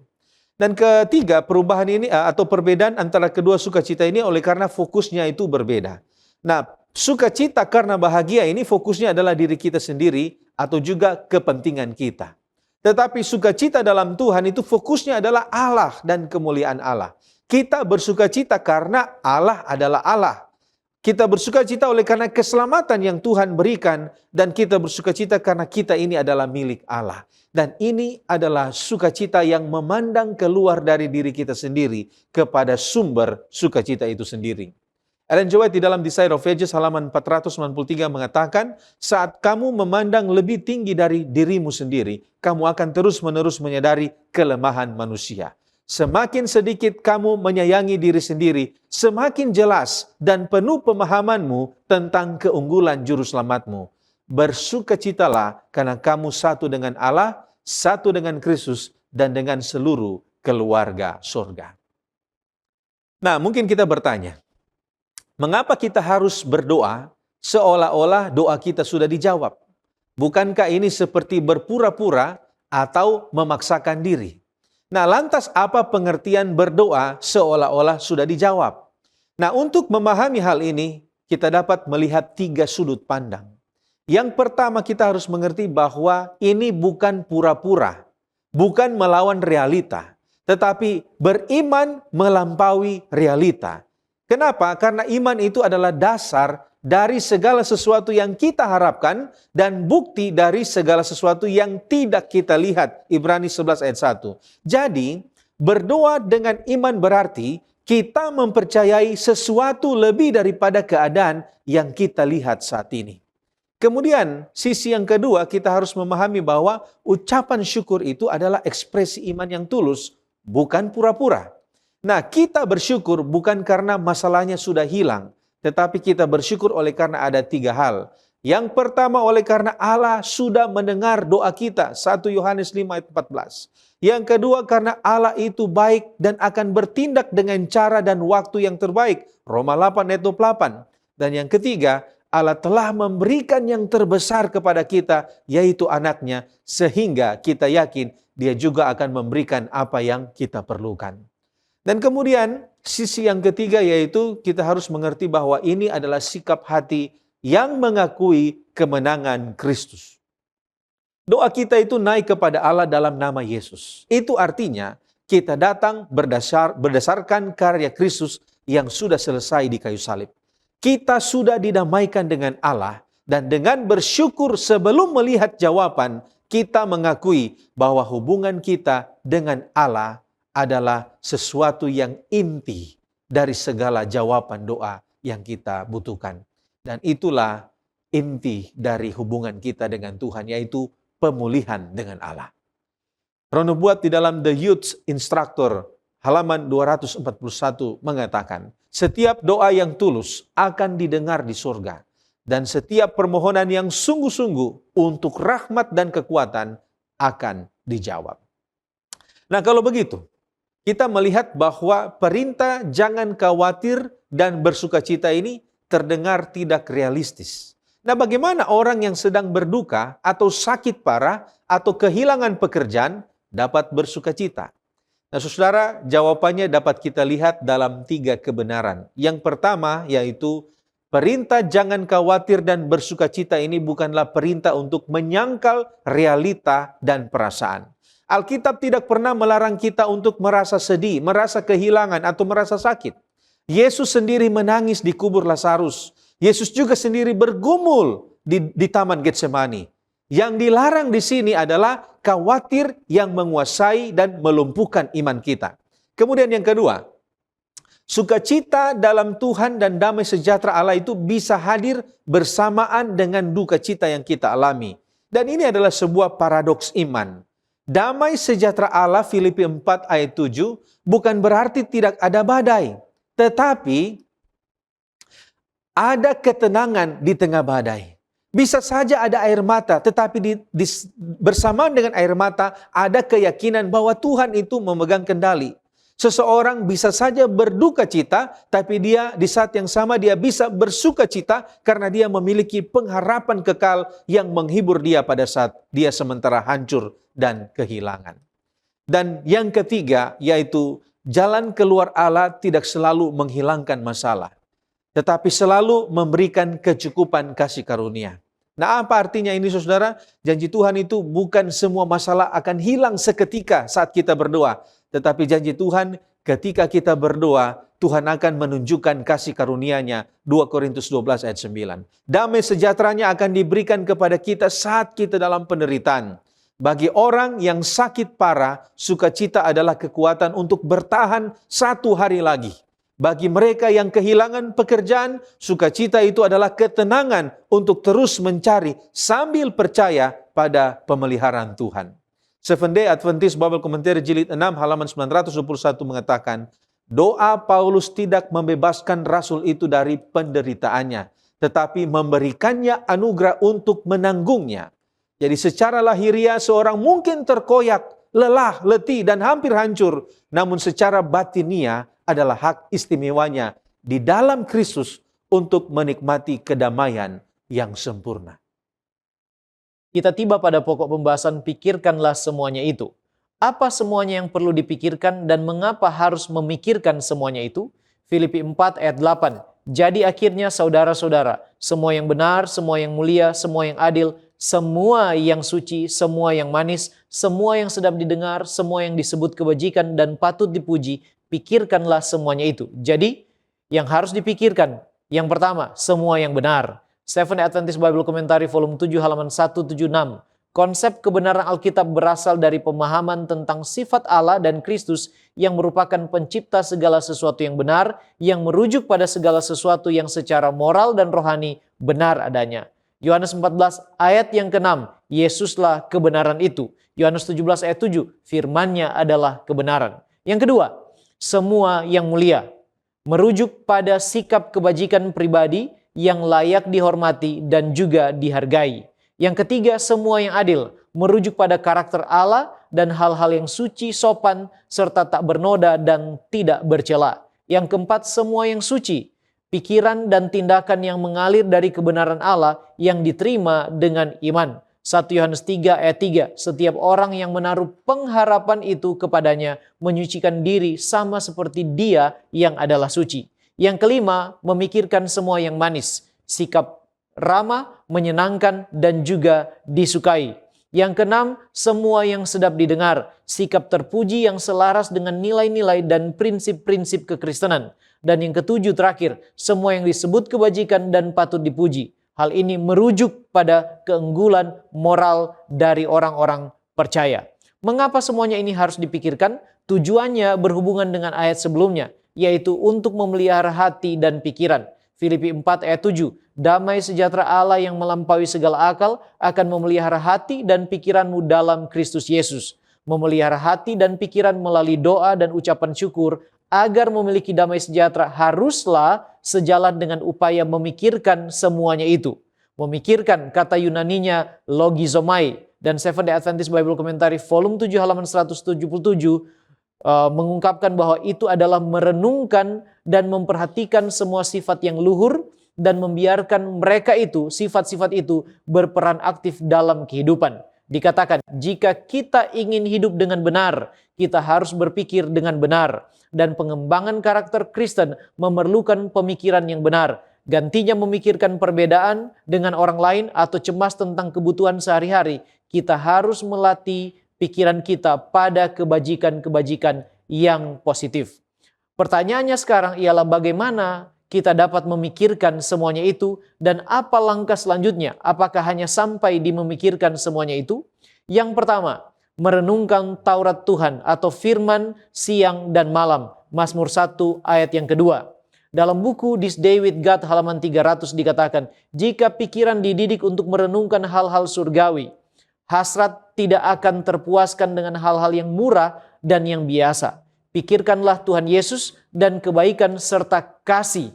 Dan ketiga, perubahan ini atau perbedaan antara kedua sukacita ini oleh karena fokusnya itu berbeda. Nah, sukacita karena bahagia ini fokusnya adalah diri kita sendiri atau juga kepentingan kita. Tetapi sukacita dalam Tuhan itu fokusnya adalah Allah dan kemuliaan Allah. Kita bersukacita karena Allah adalah Allah. Kita bersukacita oleh karena keselamatan yang Tuhan berikan, dan kita bersukacita karena kita ini adalah milik Allah. Dan ini adalah sukacita yang memandang keluar dari diri kita sendiri kepada sumber sukacita itu sendiri. Ellen G. White di dalam Desire of Ages halaman 493 mengatakan, saat kamu memandang lebih tinggi dari dirimu sendiri, kamu akan terus-menerus menyadari kelemahan manusia. Semakin sedikit kamu menyayangi diri sendiri, semakin jelas dan penuh pemahamanmu tentang keunggulan juru selamatmu. Bersukacitalah karena kamu satu dengan Allah, satu dengan Kristus, dan dengan seluruh keluarga surga. Nah, mungkin kita bertanya, mengapa kita harus berdoa seolah-olah doa kita sudah dijawab? Bukankah ini seperti berpura-pura atau memaksakan diri? Nah, lantas apa pengertian berdoa seolah-olah sudah dijawab? Nah, untuk memahami hal ini, kita dapat melihat 3 sudut pandang. Yang pertama, kita harus mengerti bahwa ini bukan pura-pura, bukan melawan realita, tetapi beriman melampaui realita. Kenapa? Karena iman itu adalah dasar dari segala sesuatu yang kita harapkan dan bukti dari segala sesuatu yang tidak kita lihat. Ibrani 11 ayat 1. Jadi, berdoa dengan iman berarti kita mempercayai sesuatu lebih daripada keadaan yang kita lihat saat ini. Kemudian, sisi yang kedua, kita harus memahami bahwa ucapan syukur itu adalah ekspresi iman yang tulus, bukan pura-pura. Nah, kita bersyukur bukan karena masalahnya sudah hilang, tetapi kita bersyukur oleh karena ada 3 hal. Yang pertama, oleh karena Allah sudah mendengar doa kita. 1 Yohanes 5 ayat 14. Yang kedua, karena Allah itu baik dan akan bertindak dengan cara dan waktu yang terbaik. Roma 8 ayat 28. Dan yang ketiga, Allah telah memberikan yang terbesar kepada kita, yaitu anaknya, sehingga kita yakin dia juga akan memberikan apa yang kita perlukan. Dan kemudian sisi yang ketiga yaitu kita harus mengerti bahwa ini adalah sikap hati yang mengakui kemenangan Kristus. Doa kita itu naik kepada Allah dalam nama Yesus. Itu artinya kita datang berdasarkan karya Kristus yang sudah selesai di kayu salib. Kita sudah didamaikan dengan Allah, dan dengan bersyukur sebelum melihat jawaban, kita mengakui bahwa hubungan kita dengan Allah adalah sesuatu yang inti dari segala jawaban doa yang kita butuhkan. Dan itulah inti dari hubungan kita dengan Tuhan, yaitu pemulihan dengan Allah. Ron Nubuat di dalam The Youth Instructor halaman 241 mengatakan, setiap doa yang tulus akan didengar di surga, dan setiap permohonan yang sungguh-sungguh untuk rahmat dan kekuatan akan dijawab. Nah, kalau begitu, kita melihat bahwa perintah jangan khawatir dan bersukacita ini terdengar tidak realistis. Nah, bagaimana orang yang sedang berduka atau sakit parah atau kehilangan pekerjaan dapat bersukacita? Nah, saudara, jawabannya dapat kita lihat dalam 3 kebenaran. Yang pertama yaitu perintah jangan khawatir dan bersukacita ini bukanlah perintah untuk menyangkal realita dan perasaan. Alkitab tidak pernah melarang kita untuk merasa sedih, merasa kehilangan, atau merasa sakit. Yesus sendiri menangis di kubur Lazarus. Yesus juga sendiri bergumul di Taman Getsemani. Yang dilarang di sini adalah khawatir yang menguasai dan melumpuhkan iman kita. Kemudian yang kedua, sukacita dalam Tuhan dan damai sejahtera Allah itu bisa hadir bersamaan dengan duka cita yang kita alami. Dan ini adalah sebuah paradoks iman. Damai sejahtera Allah, Filipi 4 ayat 7, bukan berarti tidak ada badai. Tetapi ada ketenangan di tengah badai. Bisa saja ada air mata, tetapi bersamaan dengan air mata ada keyakinan bahwa Tuhan itu memegang kendali. Seseorang bisa saja berduka cita, tapi dia di saat yang sama dia bisa bersuka cita karena dia memiliki pengharapan kekal yang menghibur dia pada saat dia sementara hancur dan kehilangan. Dan yang ketiga yaitu jalan keluar Allah tidak selalu menghilangkan masalah. tetapi selalu memberikan kecukupan kasih karunia. Nah, apa artinya ini saudara? Janji Tuhan itu bukan semua masalah akan hilang seketika saat kita berdoa. Tetapi janji Tuhan ketika kita berdoa, Tuhan akan menunjukkan kasih karunia-Nya. 2 Korintus 12 ayat 9. Damai sejahteranya akan diberikan kepada kita saat kita dalam penderitaan. Bagi orang yang sakit parah, sukacita adalah kekuatan untuk bertahan 1 hari lagi. Bagi mereka yang kehilangan pekerjaan, sukacita itu adalah ketenangan untuk terus mencari sambil percaya pada pemeliharaan Tuhan. Seventh Day Adventist Bible Commentary Jilid 6 halaman 921 mengatakan, doa Paulus tidak membebaskan rasul itu dari penderitaannya, tetapi memberikannya anugerah untuk menanggungnya. Jadi secara lahiriah seorang mungkin terkoyak, lelah, letih, dan hampir hancur. Namun secara batiniah adalah hak istimewanya di dalam Kristus untuk menikmati kedamaian yang sempurna. Kita tiba pada pokok pembahasan pikirkanlah semuanya itu. Apa semuanya yang perlu dipikirkan dan mengapa harus memikirkan semuanya itu? Filipi 4 ayat 8. Jadi akhirnya saudara-saudara, semua yang benar, semua yang mulia, semua yang adil, semua yang suci, semua yang manis, semua yang sedap didengar, semua yang disebut kebajikan dan patut dipuji, pikirkanlah semuanya itu. Jadi, yang harus dipikirkan, yang pertama, semua yang benar. Seventh Adventist Bible Commentary volume 7 halaman 176. Konsep kebenaran Alkitab berasal dari pemahaman tentang sifat Allah dan Kristus yang merupakan pencipta segala sesuatu yang benar, yang merujuk pada segala sesuatu yang secara moral dan rohani benar adanya. Yohanes 14 ayat yang ke-6, Yesuslah kebenaran itu. Yohanes 17 ayat 7, firman-Nya adalah kebenaran. Yang kedua, semua yang mulia, merujuk pada sikap kebajikan pribadi yang layak dihormati dan juga dihargai. Yang ketiga, semua yang adil, merujuk pada karakter Allah dan hal-hal yang suci, sopan, serta tak bernoda dan tidak bercela. Yang keempat, semua yang suci, pikiran dan tindakan yang mengalir dari kebenaran Allah yang diterima dengan iman. 1 Yohanes 3 ayat 3, setiap orang yang menaruh pengharapan itu kepadanya menyucikan diri sama seperti Dia yang adalah suci. Yang kelima, memikirkan semua yang manis, sikap ramah, menyenangkan, dan juga disukai. Yang keenam, semua yang sedap didengar, sikap terpuji yang selaras dengan nilai-nilai dan prinsip-prinsip kekristenan. Dan yang ketujuh terakhir, semua yang disebut kebajikan dan patut dipuji. Hal ini merujuk pada keunggulan moral dari orang-orang percaya. Mengapa semuanya ini harus dipikirkan? Tujuannya berhubungan dengan ayat sebelumnya, yaitu untuk memelihara hati dan pikiran. Filipi 4 ayat 7, damai sejahtera Allah yang melampaui segala akal akan memelihara hati dan pikiranmu dalam Kristus Yesus. Memelihara hati dan pikiran melalui doa dan ucapan syukur agar memiliki damai sejahtera haruslah sejalan dengan upaya memikirkan semuanya itu. Memikirkan kata Yunaninya logizomai, dan Seventh Day Adventist Bible Commentary volume 7 halaman 177 mengungkapkan bahwa itu adalah merenungkan dan memperhatikan semua sifat yang luhur dan membiarkan mereka itu, sifat-sifat itu berperan aktif dalam kehidupan. Dikatakan, jika kita ingin hidup dengan benar, kita harus berpikir dengan benar. Dan pengembangan karakter Kristen memerlukan pemikiran yang benar. Gantinya memikirkan perbedaan dengan orang lain atau cemas tentang kebutuhan sehari-hari, kita harus melatih pikiran kita pada kebajikan-kebajikan yang positif. Pertanyaannya sekarang ialah bagaimana kita dapat memikirkan semuanya itu dan apa langkah selanjutnya? Apakah hanya sampai di memikirkan semuanya itu? Yang pertama, merenungkan Taurat Tuhan atau firman siang dan malam. Mazmur 1 ayat yang kedua. Dalam buku This Day with God halaman 300 dikatakan, jika pikiran dididik untuk merenungkan hal-hal surgawi, hasrat tidak akan terpuaskan dengan hal-hal yang murah dan yang biasa. Pikirkanlah Tuhan Yesus dan kebaikan serta kasih.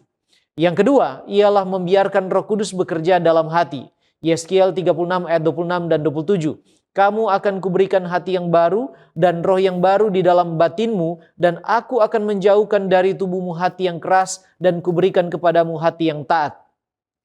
Yang kedua, ialah membiarkan Roh Kudus bekerja dalam hati. Yeskiel 36 ayat 26 dan 27. Kamu akan kuberikan hati yang baru dan roh yang baru di dalam batinmu, dan aku akan menjauhkan dari tubuhmu hati yang keras dan kuberikan kepadamu hati yang taat.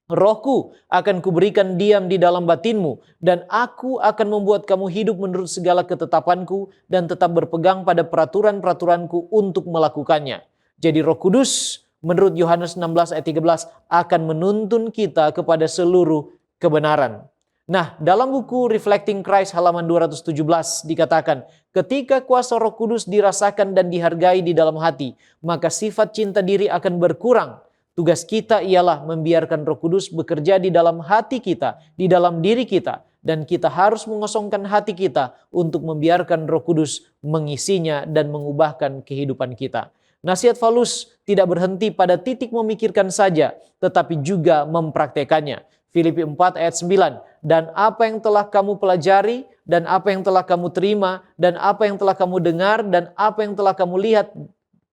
Rohku akan kuberikan diam di dalam batinmu, dan aku akan membuat kamu hidup menurut segala ketetapanku dan tetap berpegang pada peraturan-peraturanku untuk melakukannya. Jadi Roh Kudus menurut Yohanes 16 ayat 13 akan menuntun kita kepada seluruh kebenaran. Nah, dalam buku Reflecting Christ halaman 217 dikatakan, ketika kuasa Roh Kudus dirasakan dan dihargai di dalam hati, maka sifat cinta diri akan berkurang. Tugas kita ialah membiarkan Roh Kudus bekerja di dalam hati kita, di dalam diri kita, dan kita harus mengosongkan hati kita untuk membiarkan Roh Kudus mengisinya dan mengubahkan kehidupan kita. Nasihat Paulus tidak berhenti pada titik memikirkan saja, tetapi juga mempraktekannya. Filipi 4 ayat 9, dan apa yang telah kamu pelajari, dan apa yang telah kamu terima, dan apa yang telah kamu dengar, dan apa yang telah kamu lihat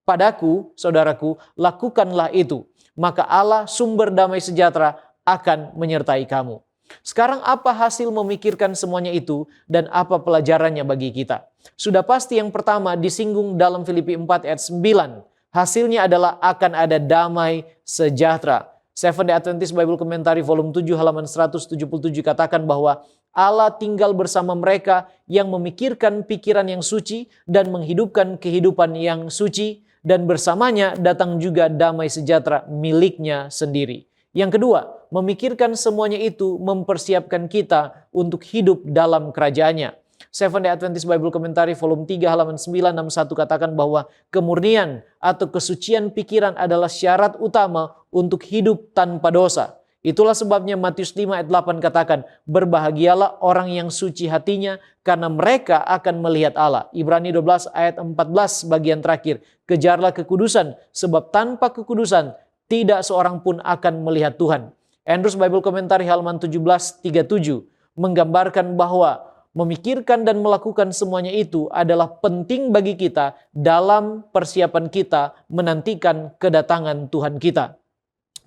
padaku, saudaraku, lakukanlah itu. Maka Allah sumber damai sejahtera akan menyertai kamu. Sekarang apa hasil memikirkan semuanya itu dan apa pelajarannya bagi kita? Sudah pasti yang pertama disinggung dalam Filipi 4 ayat 9. Hasilnya adalah akan ada damai sejahtera. Seventh Day Adventist Bible Commentary volume 7 halaman 177 katakan bahwa Allah tinggal bersama mereka yang memikirkan pikiran yang suci dan menghidupkan kehidupan yang suci, dan bersamanya datang juga damai sejahtera miliknya sendiri. Yang kedua, memikirkan semuanya itu mempersiapkan kita untuk hidup dalam kerajaannya. Seventh Day Adventist Bible Commentary volume 3 halaman 961 katakan bahwa kemurnian atau kesucian pikiran adalah syarat utama untuk hidup tanpa dosa. Itulah sebabnya Matius 5 ayat 8 katakan, berbahagialah orang yang suci hatinya karena mereka akan melihat Allah. Ibrani 12 ayat 14 bagian terakhir, kejarlah kekudusan sebab tanpa kekudusan tidak seorang pun akan melihat Tuhan. Andrews Bible Commentary halaman 1737 menggambarkan bahwa memikirkan dan melakukan semuanya itu adalah penting bagi kita dalam persiapan kita menantikan kedatangan Tuhan kita.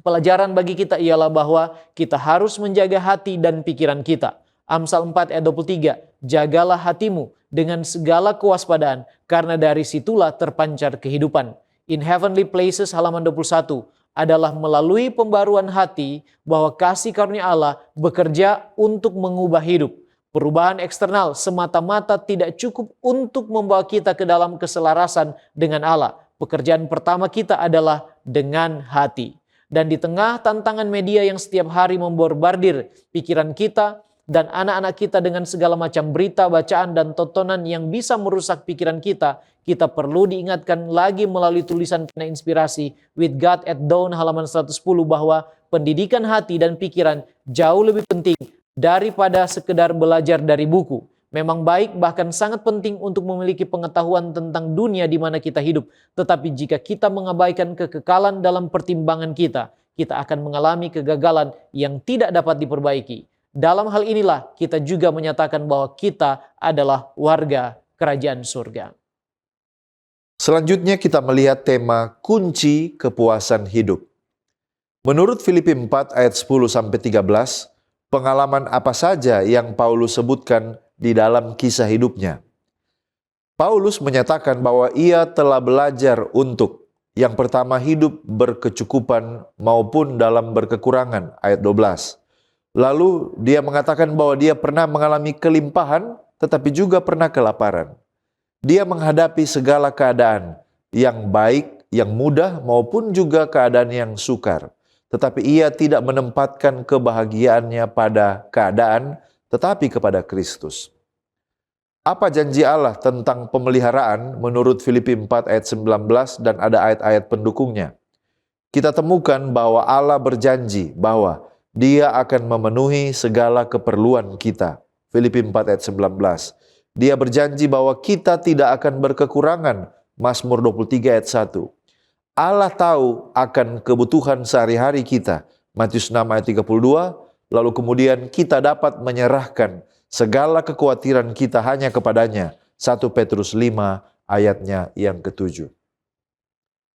Pelajaran bagi kita ialah bahwa kita harus menjaga hati dan pikiran kita. Amsal 4 ayat 23, jagalah hatimu dengan segala kewaspadaan karena dari situlah terpancar kehidupan. In Heavenly Places halaman 21 adalah melalui pembaruan hati bahwa kasih karunia Allah bekerja untuk mengubah hidup. Perubahan eksternal semata-mata tidak cukup untuk membawa kita ke dalam keselarasan dengan Allah. Pekerjaan pertama kita adalah dengan hati. Dan di tengah tantangan media yang setiap hari memborbardir pikiran kita dan anak-anak kita dengan segala macam berita, bacaan, dan tontonan yang bisa merusak pikiran kita, kita perlu diingatkan lagi melalui tulisan pena inspirasi With God at Dawn halaman 110 bahwa pendidikan hati dan pikiran jauh lebih penting daripada sekedar belajar dari buku. Memang baik, bahkan sangat penting untuk memiliki pengetahuan tentang dunia di mana kita hidup. Tetapi jika kita mengabaikan kekekalan dalam pertimbangan kita, kita akan mengalami kegagalan yang tidak dapat diperbaiki. Dalam hal inilah kita juga menyatakan bahwa kita adalah warga kerajaan surga. Selanjutnya kita melihat tema kunci kepuasan hidup. Menurut Filipi 4 ayat 10-13, pengalaman apa saja yang Paulus sebutkan di dalam kisah hidupnya? Paulus menyatakan bahwa ia telah belajar untuk yang pertama hidup berkecukupan maupun dalam berkekurangan, ayat 12. Lalu dia mengatakan bahwa dia pernah mengalami kelimpahan tetapi juga pernah kelaparan. Dia menghadapi segala keadaan yang baik, yang mudah maupun juga keadaan yang sukar. Tetapi ia tidak menempatkan kebahagiaannya pada keadaan, tetapi kepada Kristus. Apa janji Allah tentang pemeliharaan menurut Filipi 4 ayat 19 dan ada ayat-ayat pendukungnya? Kita temukan bahwa Allah berjanji bahwa Dia akan memenuhi segala keperluan kita. Filipi 4 ayat 19. Dia berjanji bahwa kita tidak akan berkekurangan. Mazmur 23 ayat 1. Allah tahu akan kebutuhan sehari-hari kita. Matius 6 ayat 32. Lalu kemudian kita dapat menyerahkan segala kekhawatiran kita hanya kepadanya. 1 Petrus 5 ayatnya yang ke-7.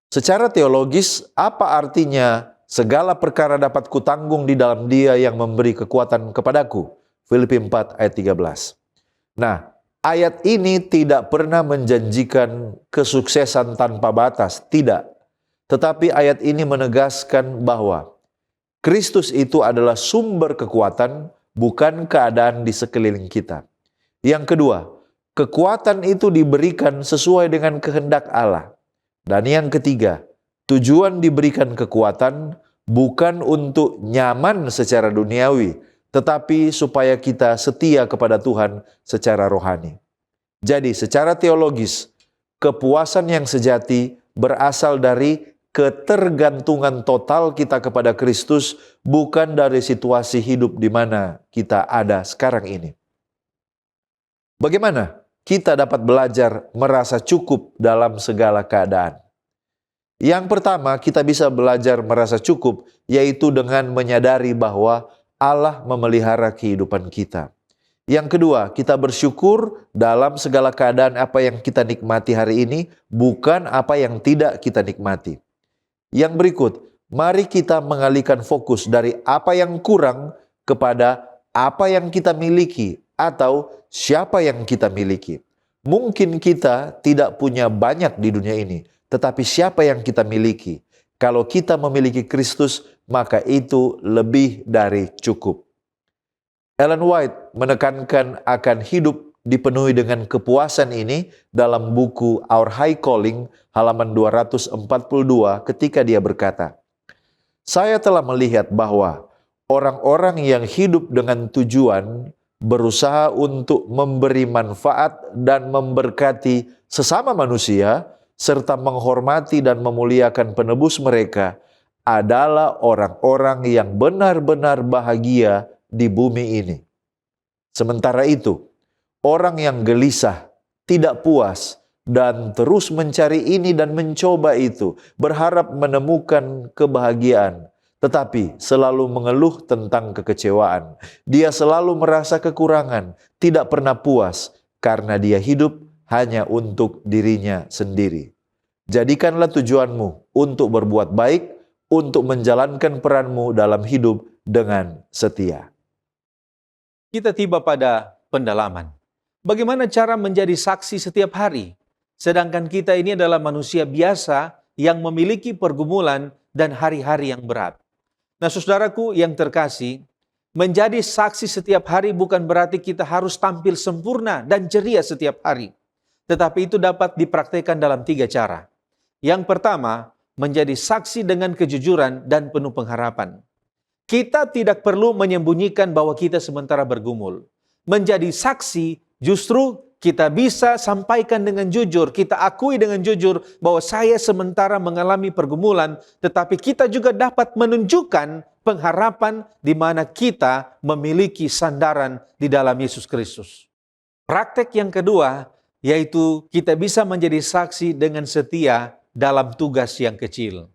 Secara teologis, apa artinya segala perkara dapat kutanggung di dalam Dia yang memberi kekuatan kepadaku? Filipi 4 ayat 13. Nah, ayat ini tidak pernah menjanjikan kesuksesan tanpa batas, tidak. Tetapi ayat ini menegaskan bahwa Kristus itu adalah sumber kekuatan, bukan keadaan di sekeliling kita. Yang kedua, kekuatan itu diberikan sesuai dengan kehendak Allah. Dan yang ketiga, Tujuan diberikan kekuatan bukan untuk nyaman secara duniawi, tetapi supaya kita setia kepada Tuhan secara rohani. Jadi secara teologis, kepuasan yang sejati berasal dari ketergantungan total kita kepada Kristus, bukan dari situasi hidup di mana kita ada sekarang ini. Bagaimana kita dapat belajar merasa cukup dalam segala keadaan? Yang pertama, kita bisa belajar merasa cukup, yaitu dengan menyadari bahwa Allah memelihara kehidupan kita. Yang kedua, kita bersyukur dalam segala keadaan apa yang kita nikmati hari ini, bukan apa yang tidak kita nikmati. Yang berikut, mari kita mengalihkan fokus dari apa yang kurang kepada apa yang kita miliki atau siapa yang kita miliki. Mungkin kita tidak punya banyak di dunia ini, tetapi siapa yang kita miliki? Kalau kita memiliki Kristus, maka itu lebih dari cukup. Ellen White menekankan akan hidup dipenuhi dengan kepuasan ini dalam buku Our High Calling halaman 242 ketika dia berkata, "Saya telah melihat bahwa orang-orang yang hidup dengan tujuan berusaha untuk memberi manfaat dan memberkati sesama manusia serta menghormati dan memuliakan penebus mereka adalah orang-orang yang benar-benar bahagia di bumi ini. Sementara itu, orang yang gelisah, tidak puas, dan terus mencari ini dan mencoba itu, berharap menemukan kebahagiaan, tetapi selalu mengeluh tentang kekecewaan. Dia selalu merasa kekurangan, tidak pernah puas, karena dia hidup hanya untuk dirinya sendiri. Jadikanlah tujuanmu untuk berbuat baik, untuk menjalankan peranmu dalam hidup dengan setia." Kita tiba pada pendalaman. Bagaimana cara menjadi saksi setiap hari? Sedangkan kita ini adalah manusia biasa yang memiliki pergumulan dan hari-hari yang berat. Nah, saudaraku yang terkasih, menjadi saksi setiap hari bukan berarti kita harus tampil sempurna dan ceria setiap hari. Tetapi itu dapat dipraktikkan dalam 3 cara. Yang pertama, menjadi saksi dengan kejujuran dan penuh pengharapan. Kita tidak perlu menyembunyikan bahwa kita sementara bergumul. Menjadi saksi justru kita bisa sampaikan dengan jujur, kita akui dengan jujur bahwa saya sementara mengalami pergumulan, tetapi kita juga dapat menunjukkan pengharapan di mana kita memiliki sandaran di dalam Yesus Kristus. Praktek yang kedua, yaitu kita bisa menjadi saksi dengan setia dalam tugas yang kecil.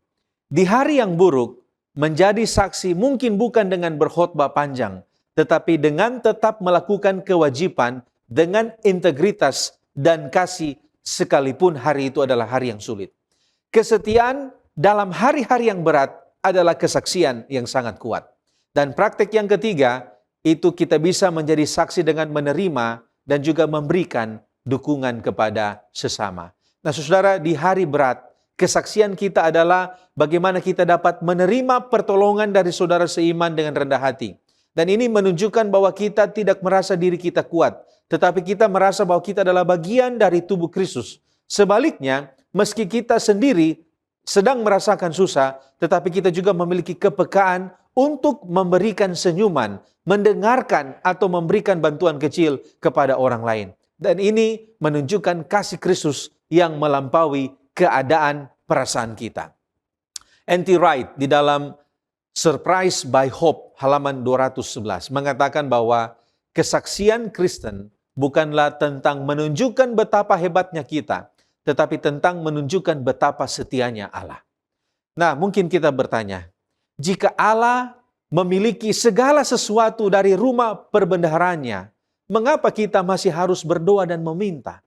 Di hari yang buruk, menjadi saksi mungkin bukan dengan berkhotbah panjang, tetapi dengan tetap melakukan kewajiban dengan integritas dan kasih sekalipun hari itu adalah hari yang sulit. Kesetiaan dalam hari-hari yang berat adalah kesaksian yang sangat kuat. Dan praktek yang ketiga, itu kita bisa menjadi saksi dengan menerima dan juga memberikan dukungan kepada sesama. Nah, saudara, di hari berat, kesaksian kita adalah bagaimana kita dapat menerima pertolongan dari saudara seiman dengan rendah hati. Dan ini menunjukkan bahwa kita tidak merasa diri kita kuat, tetapi kita merasa bahwa kita adalah bagian dari tubuh Kristus. Sebaliknya, meski kita sendiri sedang merasakan susah, tetapi kita juga memiliki kepekaan untuk memberikan senyuman, mendengarkan atau memberikan bantuan kecil kepada orang lain. Dan ini menunjukkan kasih Kristus yang melampaui keadaan perasaan kita. N.T. Wright di dalam Surprised by Hope halaman 211 mengatakan bahwa kesaksian Kristen bukanlah tentang menunjukkan betapa hebatnya kita, tetapi tentang menunjukkan betapa setianya Allah. Nah, mungkin kita bertanya, jika Allah memiliki segala sesuatu dari rumah perbendaharanya, mengapa kita masih harus berdoa dan meminta?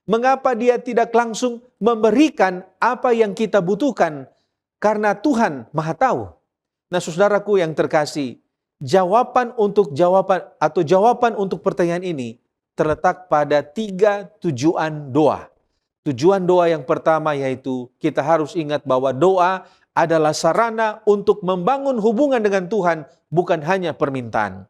Mengapa Dia tidak langsung memberikan apa yang kita butuhkan? Karena Tuhan Maha Tahu. Nah, saudaraku yang terkasih, jawaban untuk pertanyaan ini terletak pada 3 tujuan doa. Tujuan doa yang pertama yaitu kita harus ingat bahwa doa adalah sarana untuk membangun hubungan dengan Tuhan, bukan hanya permintaan.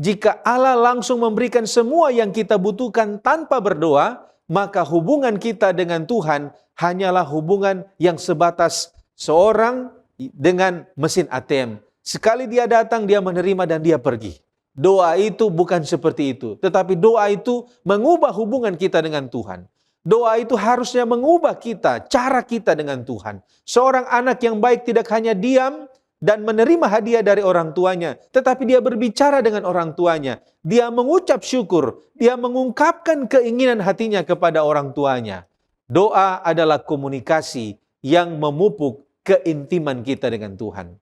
Jika Allah langsung memberikan semua yang kita butuhkan tanpa berdoa, maka hubungan kita dengan Tuhan hanyalah hubungan yang sebatas seorang dengan mesin ATM. Sekali dia datang, dia menerima dan dia pergi. Doa itu bukan seperti itu. Tetapi doa itu mengubah hubungan kita dengan Tuhan. Doa itu harusnya mengubah kita, cara kita dengan Tuhan. Seorang anak yang baik tidak hanya diam dan menerima hadiah dari orang tuanya, tetapi dia berbicara dengan orang tuanya. Dia mengucap syukur, dia mengungkapkan keinginan hatinya kepada orang tuanya. Doa adalah komunikasi yang memupuk keintiman kita dengan Tuhan.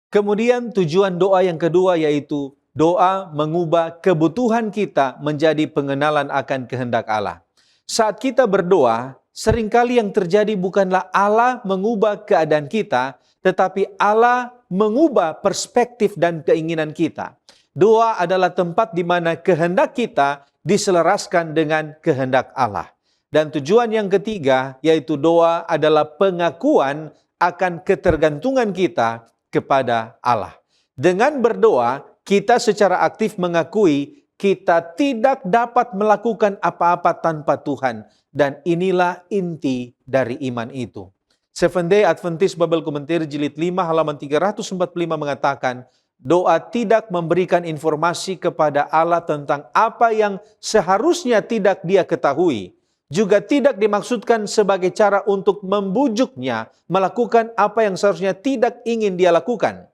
Kemudian tujuan doa yang kedua yaitu doa mengubah kebutuhan kita menjadi pengenalan akan kehendak Allah. Saat kita berdoa, seringkali yang terjadi bukanlah Allah mengubah keadaan kita, tetapi Allah mengubah perspektif dan keinginan kita. Doa adalah tempat di mana kehendak kita diselaraskan dengan kehendak Allah. Dan tujuan yang ketiga, yaitu doa adalah pengakuan akan ketergantungan kita kepada Allah. Dengan berdoa, kita secara aktif mengakui kita tidak dapat melakukan apa-apa tanpa Tuhan. Dan inilah inti dari iman itu. Seventh Day Adventist Bible Commentary Jilid 5 halaman 345 mengatakan, doa tidak memberikan informasi kepada Allah tentang apa yang seharusnya tidak dia ketahui. Juga tidak dimaksudkan sebagai cara untuk membujuknya melakukan apa yang seharusnya tidak ingin dia lakukan.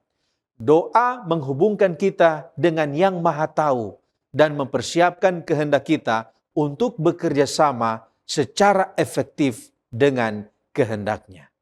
Doa menghubungkan kita dengan Yang Maha Tahu dan mempersiapkan kehendak kita untuk bekerja sama secara efektif dengan kehendaknya.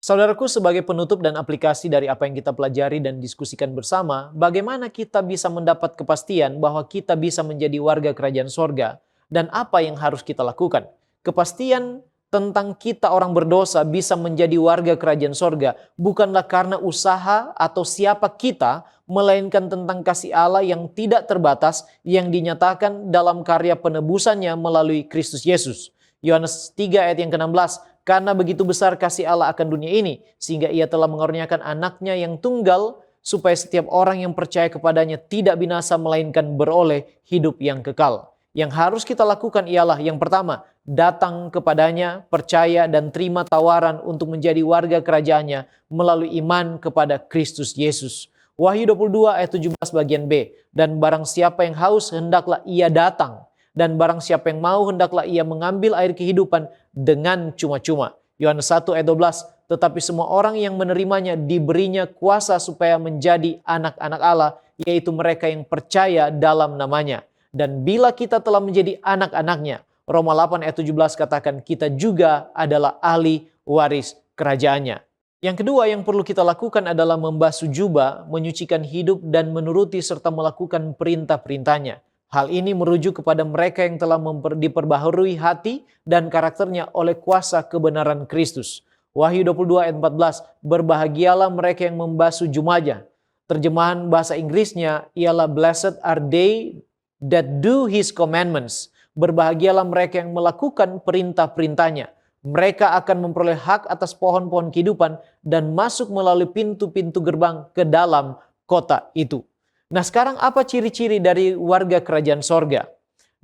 Saudaraku, sebagai penutup dan aplikasi dari apa yang kita pelajari dan diskusikan bersama, bagaimana kita bisa mendapat kepastian bahwa kita bisa menjadi warga kerajaan sorga dan apa yang harus kita lakukan? Kepastian tentang kita orang berdosa bisa menjadi warga kerajaan sorga bukanlah karena usaha atau siapa kita, melainkan tentang kasih Allah yang tidak terbatas yang dinyatakan dalam karya penebusannya melalui Kristus Yesus. Yohanes 3 ayat yang ke-16, karena begitu besar kasih Allah akan dunia ini, sehingga ia telah mengaruniakan anaknya yang tunggal, supaya setiap orang yang percaya kepadanya tidak binasa melainkan beroleh hidup yang kekal. Yang harus kita lakukan ialah yang pertama, datang kepadanya, percaya dan terima tawaran untuk menjadi warga kerajaannya melalui iman kepada Kristus Yesus. Wahyu 22 ayat 17 bagian B, dan barang siapa yang haus hendaklah ia datang, dan barang siapa yang mau hendaklah ia mengambil air kehidupan dengan cuma-cuma. Yohanes 1 ayat 12, tetapi semua orang yang menerimanya diberinya kuasa supaya menjadi anak-anak Allah, yaitu mereka yang percaya dalam namanya. Dan bila kita telah menjadi anak-anaknya, Roma 8 ayat 17 katakan kita juga adalah ahli waris kerajaannya. Yang kedua yang perlu kita lakukan adalah membasuh jubah, menyucikan hidup dan menuruti serta melakukan perintah-perintahnya. Hal ini merujuk kepada mereka yang telah diperbaharui hati dan karakternya oleh kuasa kebenaran Kristus. Wahyu 22 ayat 14, berbahagialah mereka yang membasuh jubahnya. Terjemahan bahasa Inggrisnya ialah blessed are they that do his commandments. Berbahagialah mereka yang melakukan perintah-perintahnya. Mereka akan memperoleh hak atas pohon-pohon kehidupan dan masuk melalui pintu-pintu gerbang ke dalam kota itu. Nah, sekarang apa ciri-ciri dari warga kerajaan sorga?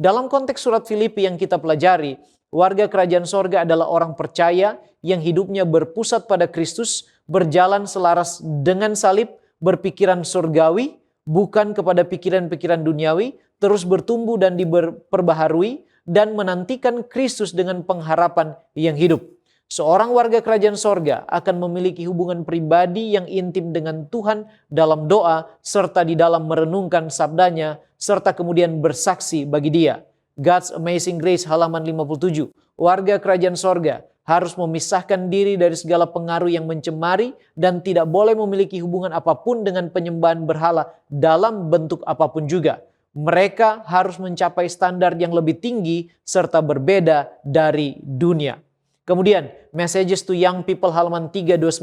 Dalam konteks surat Filipi yang kita pelajari, warga kerajaan sorga adalah orang percaya yang hidupnya berpusat pada Kristus, berjalan selaras dengan salib, berpikiran surgawi, bukan kepada pikiran-pikiran duniawi, terus bertumbuh dan diperbaharui, dan menantikan Kristus dengan pengharapan yang hidup. Seorang warga kerajaan sorga akan memiliki hubungan pribadi yang intim dengan Tuhan dalam doa, serta di dalam merenungkan sabdanya, serta kemudian bersaksi bagi dia. God's Amazing Grace halaman 57. Warga kerajaan sorga harus memisahkan diri dari segala pengaruh yang mencemari dan tidak boleh memiliki hubungan apapun dengan penyembahan berhala dalam bentuk apapun juga. Mereka harus mencapai standar yang lebih tinggi serta berbeda dari dunia. Kemudian, Messages to Young People halaman 329.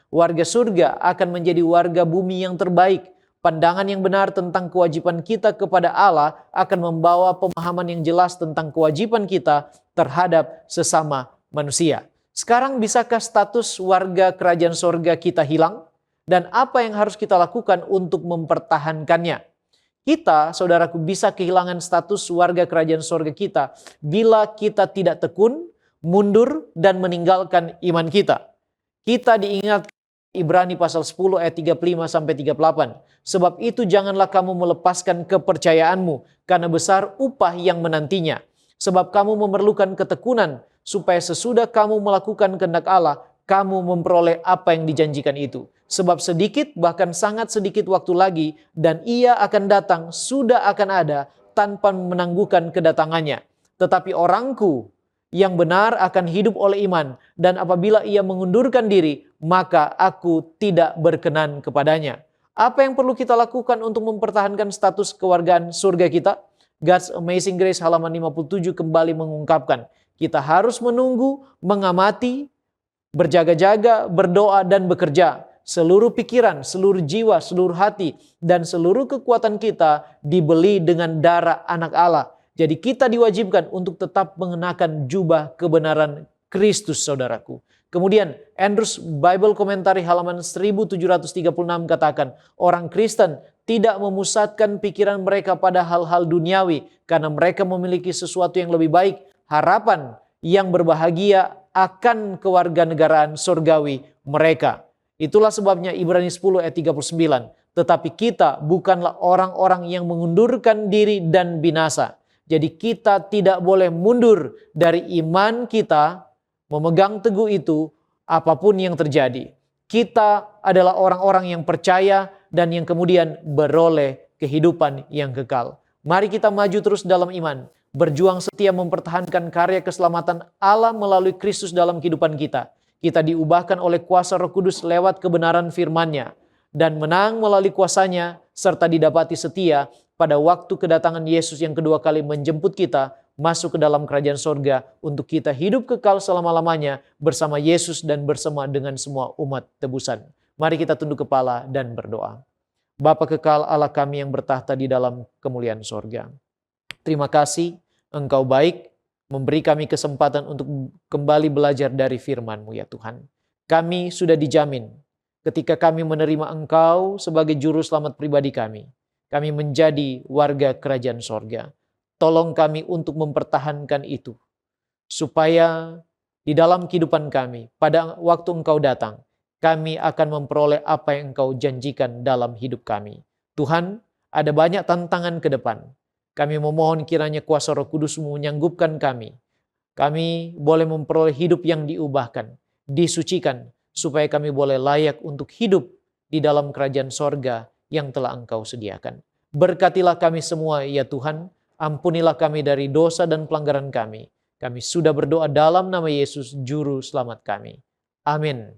Warga surga akan menjadi warga bumi yang terbaik. Pandangan yang benar tentang kewajiban kita kepada Allah akan membawa pemahaman yang jelas tentang kewajiban kita terhadap sesama manusia. Sekarang bisakah status warga kerajaan surga kita hilang? Dan apa yang harus kita lakukan untuk mempertahankannya? Kita, saudaraku, bisa kehilangan status warga kerajaan sorga kita bila kita tidak tekun, mundur, dan meninggalkan iman kita. Kita diingat Ibrani pasal 10 ayat 35 sampai 38. Sebab itu janganlah kamu melepaskan kepercayaanmu, karena besar upah yang menantinya. Sebab kamu memerlukan ketekunan, supaya sesudah kamu melakukan kehendak Allah, kamu memperoleh apa yang dijanjikan itu. Sebab sedikit, bahkan sangat sedikit waktu lagi, dan ia akan datang, sudah akan ada, tanpa menangguhkan kedatangannya. Tetapi orangku yang benar akan hidup oleh iman, dan apabila ia mengundurkan diri, maka aku tidak berkenan kepadanya. Apa yang perlu kita lakukan untuk mempertahankan status kewargaan surga kita? God's Amazing Grace halaman 57 kembali mengungkapkan, kita harus menunggu, mengamati, berjaga-jaga, berdoa, dan bekerja. Seluruh pikiran, seluruh jiwa, seluruh hati, dan seluruh kekuatan kita dibeli dengan darah anak Allah. Jadi kita diwajibkan untuk tetap mengenakan jubah kebenaran Kristus, saudaraku. Kemudian Andrews Bible Commentary halaman 1736 katakan, orang Kristen tidak memusatkan pikiran mereka pada hal-hal duniawi karena mereka memiliki sesuatu yang lebih baik, harapan yang berbahagia akan kewarganegaraan surgawi mereka. Itulah sebabnya Ibrani 10 ayat 39. Tetapi kita bukanlah orang-orang yang mengundurkan diri dan binasa. Jadi kita tidak boleh mundur dari iman kita, memegang teguh itu apapun yang terjadi. Kita adalah orang-orang yang percaya dan yang kemudian beroleh kehidupan yang kekal. Mari kita maju terus dalam iman, berjuang setia mempertahankan karya keselamatan Allah melalui Kristus dalam kehidupan kita. Kita diubahkan oleh kuasa Roh Kudus lewat kebenaran firman-Nya dan menang melalui kuasanya serta didapati setia pada waktu kedatangan Yesus yang kedua kali menjemput kita masuk ke dalam kerajaan sorga untuk kita hidup kekal selama-lamanya bersama Yesus dan bersama dengan semua umat tebusan. Mari kita tunduk kepala dan berdoa. Bapa kekal Allah kami yang bertahta di dalam kemuliaan sorga. Terima kasih Engkau baik, memberi kami kesempatan untuk kembali belajar dari firman-Mu ya Tuhan. Kami sudah dijamin ketika kami menerima Engkau sebagai juru selamat pribadi kami. Kami menjadi warga kerajaan sorga. Tolong kami untuk mempertahankan itu. Supaya di dalam kehidupan kami, pada waktu Engkau datang, kami akan memperoleh apa yang Engkau janjikan dalam hidup kami. Tuhan, ada banyak tantangan ke depan. Kami memohon kiranya kuasa Roh Kudus-Mu menyanggupkan kami. Kami boleh memperoleh hidup yang diubahkan, disucikan, supaya kami boleh layak untuk hidup di dalam kerajaan sorga yang telah Engkau sediakan. Berkatilah kami semua ya Tuhan, ampunilah kami dari dosa dan pelanggaran kami. Kami sudah berdoa dalam nama Yesus, Juru Selamat kami. Amin.